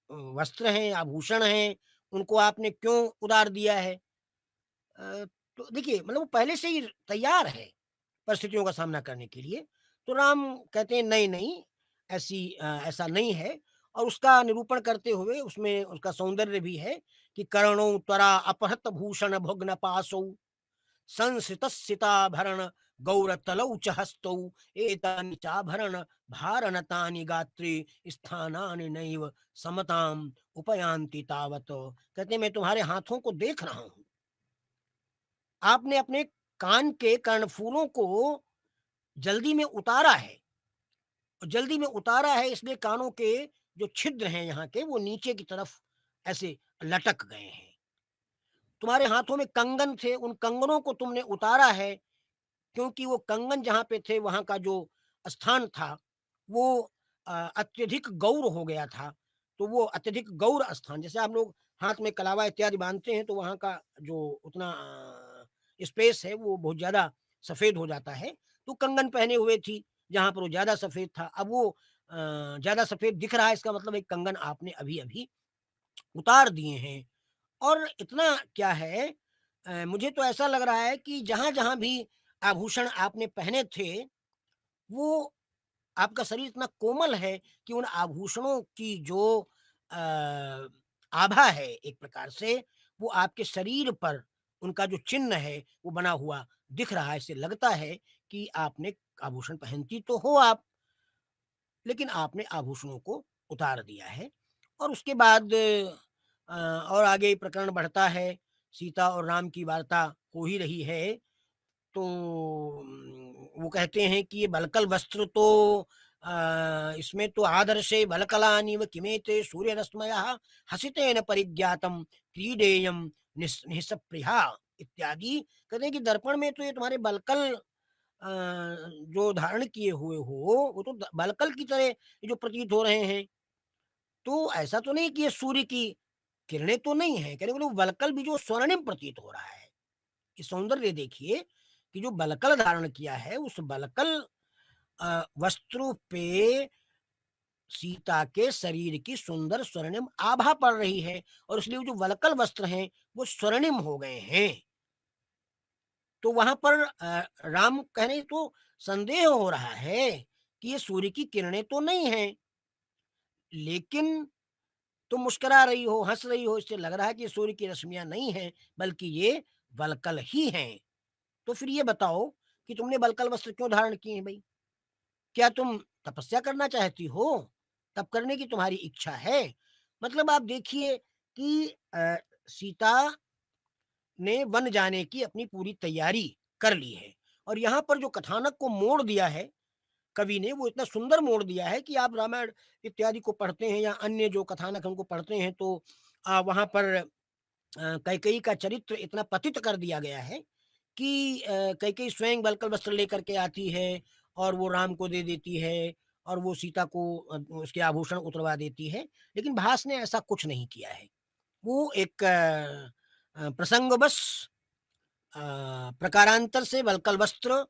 वस्त्र हैं, आभूषण हैं, उनको आपने क्यों उतार दिया है? तो देखिए, मतलब वो पहले से ही तैयार है परिस्थितियों का सामना करने के लिए। तो राम कहते हैं नहीं, नहीं, ऐसा नहीं है। और उसका निरूपण करते हुए उसमें उसका सौंदर्य भी है कि कर्णौ त्वरा अपहृत भूषण भुग्न पाशौ संसृतस्सिताभरण गौरतलौ च हस्तौ एतानि चाभरण भारनतानि गात्रे स्थानानि नैव समताम उपयान्ति तावत। कहते हैं, मैं तुम्हारे हाथों को देख रहा हूँ। आपने अपने कान के कर्णफूलों को जल्दी में उतारा है, और जल्दी में उतारा है इसलिए कानों के जो छिद्र हैं यहाँ के, वो नीचे की तरफ ऐसे लटक गए हैं। तुम्हारे हाथों में कंगन थे, उन कंगनों को तुमने उतारा है, क्योंकि वो कंगन जहाँ पे थे, वहाँ का जो स्थान था, वो अत्यधिक गौर हो गया था। तो वो अत्यधिक गौर स्थान, जैसे आप लोग हाथ में कलावा इत्यादि बांधते हैं, तो वहाँ का जो उतना स्पेस है, वो बहुत ज़्यादा सफ़ेद हो जाता है। तो कंगन पहने हुए थी, जहाँ पर वो ज़्यादा सफ़ेद था। अब वो ज़्यादा सफ़ेद दिख रहा है, इसका मतलब एक कंगन आपने अभी-अभी उतार दिए हैं। और इतना क्या है, मुझे तो ऐसा लग रहा है कि जहाँ-जहाँ भी आभूषण आपने पहने थे, वो आपका शरीर इतना कोमल है कि उन आभूषणों की जो अ, आभा है एक प्रकार से, वो आपके शरीर पर उनका जो चिन्ह है, वो बना हुआ दिख रहा है। इससे लगता है कि आपने आभूषण पहनती तो हो आप, लेकिन आपने आभूषणों को उतार दिया है। और उसके बाद और आगे प्रकरण बढ़ता है, सीता और राम की वार्ता हो ही रही है। तो वो कहते हैं कि ये बलकल वस्त्र तो इसमें तो आदर्शे बलकलानिव किमेते सूर्यरश्मयः हसितेन परिज्ञातम क्रीडेयम निःसप्रिया इत्यादि। कहते हैं कि दर्पण में तो ये तुम्हारे बलकल जो धारण किए हुए हो, वो तो बलकल की तरह ये जो प्रतीत हो रहे हैं। तो ऐसा तो नहीं कि ये सूर्य की किरणें तो नहीं है, कहने बोले वलकल भी जो स्वर्णिम प्रतीत हो रहा है। ये सौंदर्य देखिए कि जो बलकल धारण किया है, उस बलकल वस्त्रों पे सीता के शरीर की सुंदर स्वर्णिम आभा पड़ रही है, और इसलिए वो जो वलकल वस्त्र हैं, वो स्वर्णिम हो गए हैं। तो वहां पर राम कहने तो संदेह हो रहा है कि ये सूर्य की किरणें तो नहीं हैं, लेकिन तुम मुस्कुरा रही हो, हंस रही हो, इससे लग रहा है कि ये सूर्य की रश्मियां नहीं हैं, बल्कि ये वलकल ही हैं। तो फिर ये बताओ कि तुमने वलकल वस्त्र क्यों धारण किए हैं भाई? क्या तुम तपस्या करना चाहती हो? तप करने की तुम्हारी इच्छा है? मतलब आप देखिए कि सीता ने वन जाने की अपनी पूरी तैयारी कर ली है, और यहाँ पर जो कथानक को मोड़ दिया है कवि ने, वो इतना सुंदर मोड़ दिया है कि आप रामायण इत्यादि को पढ़ते हैं या अन्य जो कथानक हमको पढ़ते हैं, तो वहाँ पर कैकेयी का चरित्र इतना पतित कर दिया गया है कि कैकेयी स्वयं वल्कल वस्त्र लेकर के आती है, और वो राम को दे देती है, और वो सीता को उसके आभूषण उतरवा देती है। लेकिन भास ने ऐसा कुछ नहीं किया है। वो एक प्रसंगवश प्रकारांतर से वल्कल वस्त्र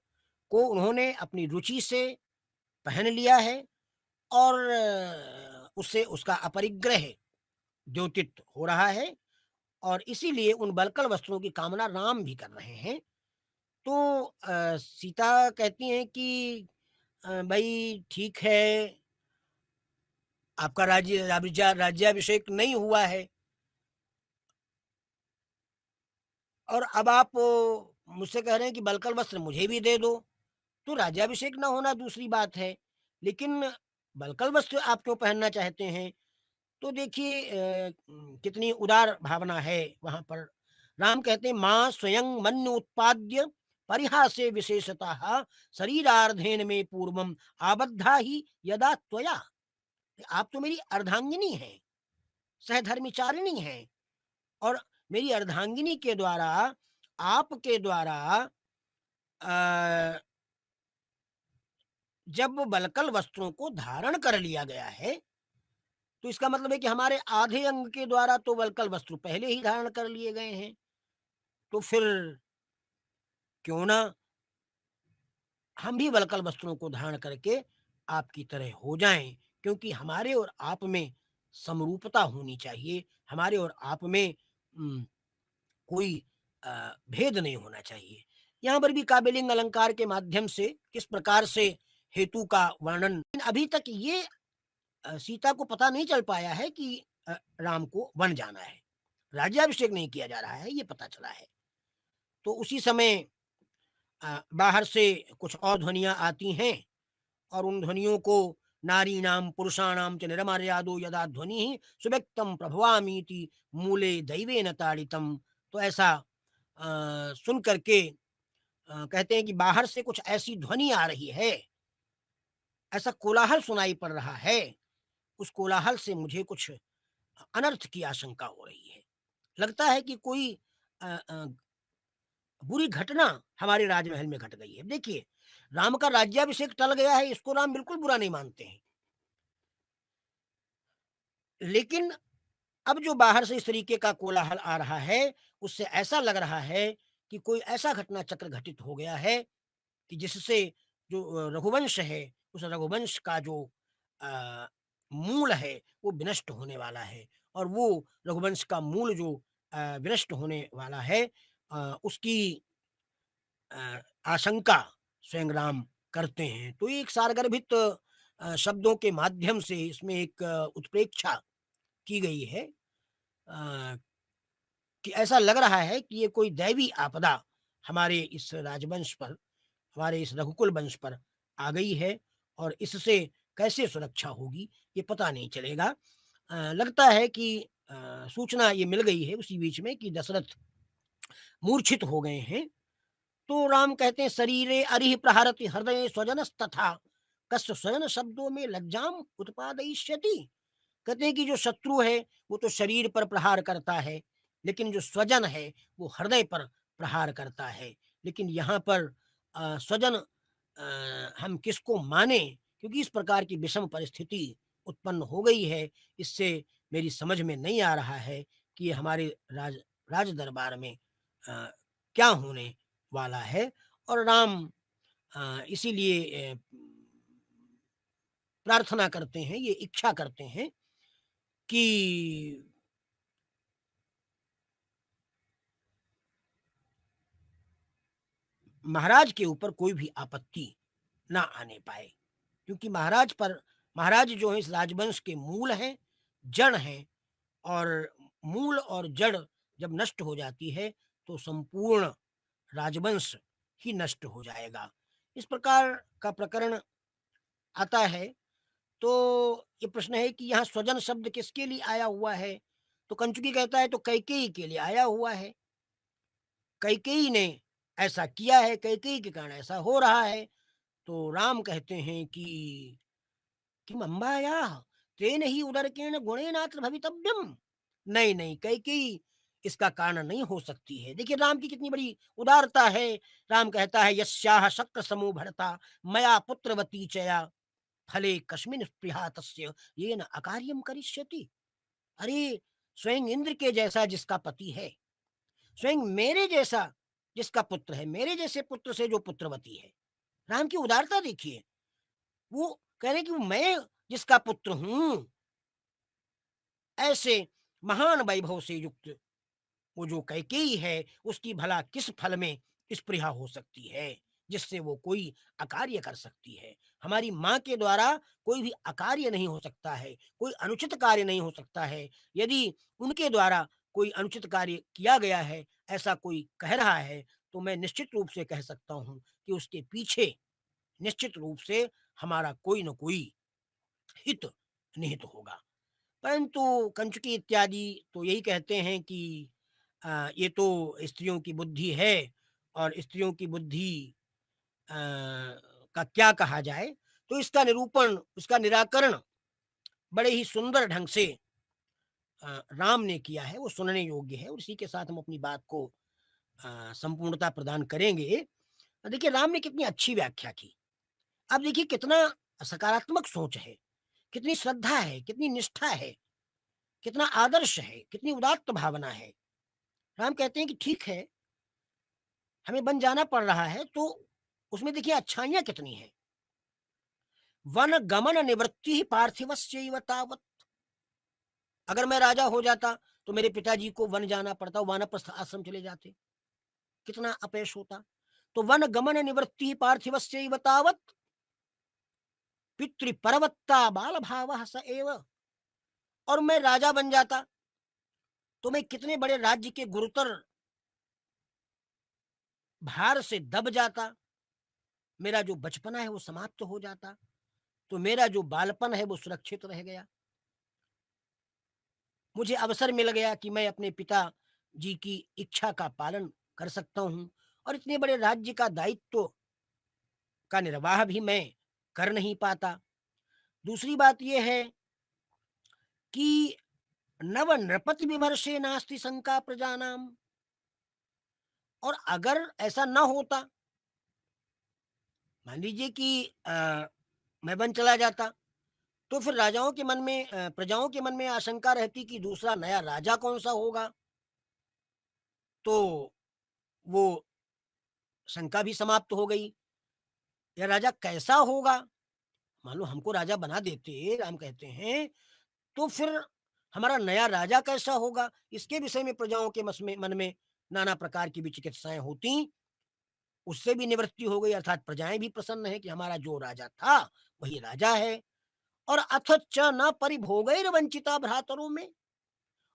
को उन्होंने अपनी रुचि से पहन लिया है और उससे उसका अपरिग्रह द्योतित हो रहा है और इसीलिए उन वल्कल वस्त्रों की कामना राम भी कर रहे हैं। तो सीता कहती हैं कि भई ठीक है, आपका राज्याभिषेक नहीं हुआ है और अब आप मुझसे कह रहे हैं कि वल्कल वस्त्र मुझे भी दे दो। तो राज्याभिषेक ना होना दूसरी बात है, लेकिन वल्कल वस्त्र आप क्यों पहनना चाहते हैं? तो देखिए कितनी उदार भावना है वहाँ पर। राम कहते हैं माँ स्वयं मन्य उत्पाद्य परिहासे विशेषतः शरीरार्धेन में पूर्वम आबद्धा ही यदा त्वया। आप तो मेरी अर्धांगिनी हैं, सहधर्मिचारिणी हैं और मेरी अर्धांगिनी के द्वारा, आपके द्वारा अ, जब वल्कल वस्त्रों को धारण कर लिया गया है, तो इसका मतलब है कि हमारे आधे अंग के द्वारा तो वल्कल वस्त्र पहले ही धारण कर लिए गए हैं। तो फिर क्यों ना हम भी वल्कल वस्त्रों को धारण करके आपकी तरह हो जाएं, क्योंकि हमारे और आप में समरूपता होनी चाहिए, हमारे और आप में कोई भेद नहीं होना चाहिए। यहाँ पर भी काव्यलिंग अलंकार के माध्यम से किस प्रकार से हेतु का वर्णन, अभी तक ये सीता को पता नहीं चल पाया है कि राम को वन जाना है, राज्याभिषेक नहीं किया जा रहा है, ये पता चला है। तो उसी समय बाहर से कुछ और ध्वनियाँ आती हैं और उन ध्वनियों को नारीणाम पुरुषाणाम च निरमर्यादो यदा ध्वनि सुव्यक्तम प्रभवामीति मूले दैवेन ताड़ितम। तो ऐसा सुन करके कहते हैं कि बाहर से कुछ ऐसी ध्वनि आ रही है, ऐसा कोलाहल सुनाई पड़ रहा है, उस कोलाहल से मुझे कुछ अनर्थ की आशंका हो रही है। लगता है कि कोई अ, अ, बुरी घटना हमारे राजमहल में घट गई है। देखिए, राम का राज्याभिषेक टल गया है, इसको राम बिल्कुल बुरा नहीं मानते हैं। लेकिन अब जो बाहर से इस तरीके का कोलाहल आ रहा है, उससे ऐसा लग रहा है कि कोई ऐसा घटना चक्र घटित हो गया है कि जिससे जो रघुवंश है, उस रघुवंश का जो अ, मूल है, वो विनष्ट होने वाला है और वो रघुवंश का मूल जो विनष्ट होने वाला है, उसकी आशंका स्वयं राम करते हैं। तो ये एक सारगर्भित शब्दों के माध्यम से इसमें एक उत्प्रेक्षा की गई है अ, कि ऐसा लग रहा है कि ये कोई दैवी आपदा हमारे इस राजवंश पर, हमारे इस रघुकुल वंश पर आ गई है और इससे कैसे सुरक्षा होगी ये पता नहीं चलेगा। लगता है कि सूचना ये मिल गई है उसी बीच में कि दशरथ मूर्छित हो गए हैं। तो राम कहते हैं शरीरे अरिह प्रहरति हृदय स्वजनस्तथा कस्य स्वजन शब्दों में लज्जाम उत्पादयिष्यति। कहते हैं कि जो शत्रु है वो तो शरीर पर प्रहार करता है, लेकिन जो स्वजन है वो हृदय पर प्रहार करता है। लेकिन यहाँ पर स्वजन हम किसको माने, क्योंकि इस प्रकार की विषम परिस्थिति उत्पन्न हो गई है। इससे मेरी समझ में नहीं आ रहा है कि ये हमारे राज दरबार में अ, क्या होने वाला है। और राम इसीलिए प्रार्थना करते हैं, ये इच्छा करते हैं कि महाराज के ऊपर कोई भी आपत्ति ना आने पाए, क्योंकि महाराज जो है इस राजवंश के मूल हैं, जड़ हैं और मूल और जड़ जब नष्ट हो जाती है तो संपूर्ण राजवंश ही नष्ट हो जाएगा। इस प्रकार का प्रकरण आता है। तो ये प्रश्न है कि यहाँ स्वजन शब्द किसके लिए आया हुआ है? तो कंचुकी कहता है तो कैकेयी के लिए आया हुआ है। कैकेयी ने ऐसा किया है, कैकेयी के कारण ऐसा हो रहा है। तो राम कहते हैं कि किम अम्बायाः तेन ही उदरकेण गुणेनात्र भवितव्यम। नहीं, नहीं, कैकेयी इसका कारण नहीं हो सकती है। देखिए राम की कितनी बड़ी उदारता है। राम कहता है यस्याः शक्र समो भरता मया पुत्रवती चया फले कस्मिन् स्पृहा तस्य येन अकार्यं करिष्यति। अरे! स्वयं इंद्र के जैसा जिसका पति है, स्वयं मेरे जैसा जिसका पुत्र है, मेरे जैसे पुत्र से जो पुत्रवती है, राम की उदारता देखिए, वो कह रहे कि मैं जिसका पुत्र हूं, ऐसे महान वैभव से युक्त वो जो कैकेयी है, उसकी भला किस फल में स्पृहा हो सकती है जिससे वो कोई अकार्य कर सकती है। हमारी माँ के द्वारा कोई भी अकार्य नहीं हो सकता है, कोई अनुचित कार्य नहीं हो सकता है। यदि उनके द्वारा कोई अनुचित कार्य किया गया है, ऐसा कोई कह रहा है, तो मैं निश्चित रूप से कह सकता हूँ कि उसके पीछे निश्चित रूप से हमारा कोई न कोई हित निहित होगा। परंतु कंचुकी इत्यादि तो यही कहते हैं कि ये तो स्त्रियों की बुद्धि है, और स्त्रियों की बुद्धि का क्या कहा जाए। तो इसका निरूपण, इसका निराकरण बड़े ही सुंदर ढंग से राम ने किया है, वो सुनने योग्य है, और इसी के साथ हम अपनी बात को संपूर्णता प्रदान करेंगे। देखिए राम ने कितनी अच्छी व्याख्या की। अब देखिए कितना सकारात्मक सोच है, कितनी श्रद्धा है, कितनी निष्ठा है, कितना आदर्श है, कितनी उदात्त भावना है। राम कहते हैं कि ठीक है, हमें वन जाना पड़ रहा है, तो उसमें देखिए अच्छाइयाँ कितनी हैं। वन गमन निवृत्ति ही पार्थिवस्यैव तावत्। अगर मैं राजा हो जाता तो मेरे पिताजी को वन जाना पड़ता, वानप्रस्थ आश्रम चले जाते, कितना अपयश होता। तो वन गमन निवृत्ति पार्थिवस्यैव तावत् पितृपरवत्ता बाल भावः स एव। और मैं राजा बन जाता तो मैं कितने बड़े राज्य के गुरुतर भार से दब जाता, मेरा जो बचपना है वो समाप्त हो जाता, तो मेरा जो बालपन है वो सुरक्षित रह गया। मुझे अवसर मिल गया कि मैं अपने पिता जी की इच्छा का पालन कर सकता हूँ, और इतने बड़े राज्य का दायित्व का निर्वाह भी मैं कर नहीं पाता। दूसरी बात यह है कि नव नृपति विमर्शे नास्ति शंका प्रजानाम। और अगर ऐसा न होता, मान लीजिए कि मैं वन चला जाता, तो फिर राजाओं के मन में, प्रजाओं के मन में आशंका रहती कि दूसरा नया राजा कौन सा होगा। तो वो शंका भी समाप्त हो गई, यह राजा कैसा होगा। मान लो हमको राजा बना देते, राम कहते हैं, तो फिर हमारा नया राजा कैसा होगा, इसके विषय में प्रजाओं के मन में नाना प्रकार की भी चिकित्साएं होती। उससे भी निवृत्ति हो गई, अर्थात प्रजाएं भी प्रसन्न है कि हमारा जो राजा था वही राजा है। और अथ च न परिभोगैर वंचिता भ्रातरों में।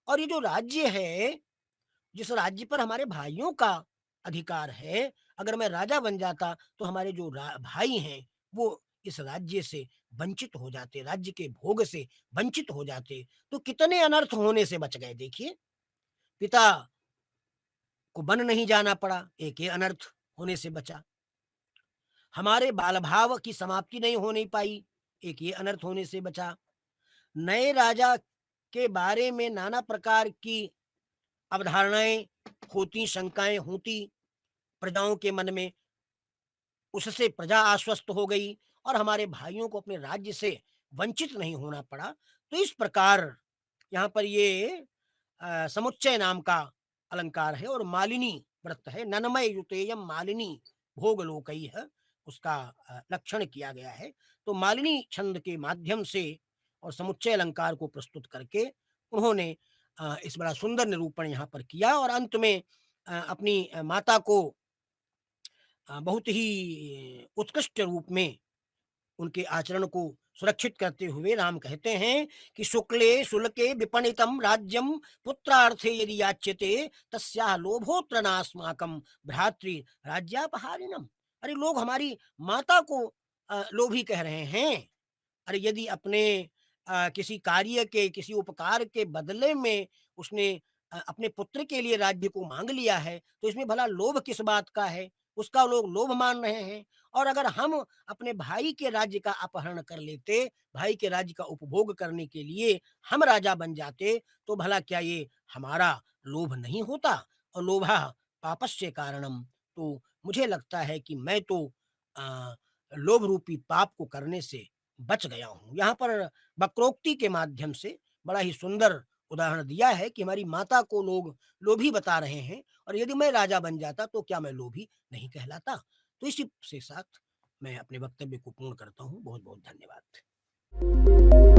और ये जो राज्य है, जिस राज्य पर हमारे भाइयों का अधिकार है, अगर मैं राजा बन जाता तो हमारे जो भाई हैं वो इस राज्य से वंचित हो जाते, राज्य के भोग से वंचित हो जाते। तो कितने अनर्थ होने से बच गए। देखिए, पिता को वन नहीं जाना पड़ा, एक ये अनर्थ होने से बचा। हमारे बाल भाव की समाप्ति नहीं होने पाई, एक ये अनर्थ होने से बचा। नए राजा के बारे में नाना प्रकार की अवधारणाएं होती, शंकाएं होती प्रजाओं के मन में, उससे प्रजा आश्वस्त हो गई, और हमारे भाइयों को अपने राज्य से वंचित नहीं होना पड़ा। तो इस प्रकार यहाँ पर ये समुच्चय नाम का अलंकार है, और मालिनी व्रत है, ननमय युतेयम मालिनी भोग लोकई है, उसका लक्षण किया गया है। तो मालिनी छंद के माध्यम से और समुच्चय अलंकार को प्रस्तुत करके उन्होंने इस बड़ा सुंदर निरूपण यहाँ पर किया, और अंत में अपनी माता को बहुत ही उत्कृष्ट रूप में उनके आचरण को सुरक्षित करते हुए राम कहते हैं कि शुक्ले शुल्के विपणितम राज्यम पुत्रार्थे यदि याच्यते तस्या लोभोत्र नास्माकम भ्रातृ राज्यापहारिणम। अरे लोग हमारी माता को लोभी कह रहे हैं। अरे यदि अपने किसी कार्य के, किसी उपकार के बदले में उसने अपने पुत्र के लिए राज्य को मांग लिया है, तो इसमें भला लोभ किस बात का है। उसका लोग लोभ मान रहे हैं। और अगर हम अपने भाई के राज्य का अपहरण कर लेते, भाई के राज्य का उपभोग करने के लिए हम राजा बन जाते, तो भला क्या ये हमारा लोभ नहीं होता। और लोभा पापस्य कारणम। तो मुझे लगता है कि मैं तो लोभ रूपी पाप को करने से बच गया हूँ। यहाँ पर वक्रोक्ति के माध्यम से बड़ा ही सुंदर उदाहरण दिया है कि हमारी माता को लोग लोभी बता रहे हैं, और यदि मैं राजा बन जाता तो क्या मैं लोभी नहीं कहलाता। तो इसी से साथ मैं अपने वक्तव्य को पूर्ण करता हूँ। बहुत बहुत धन्यवाद।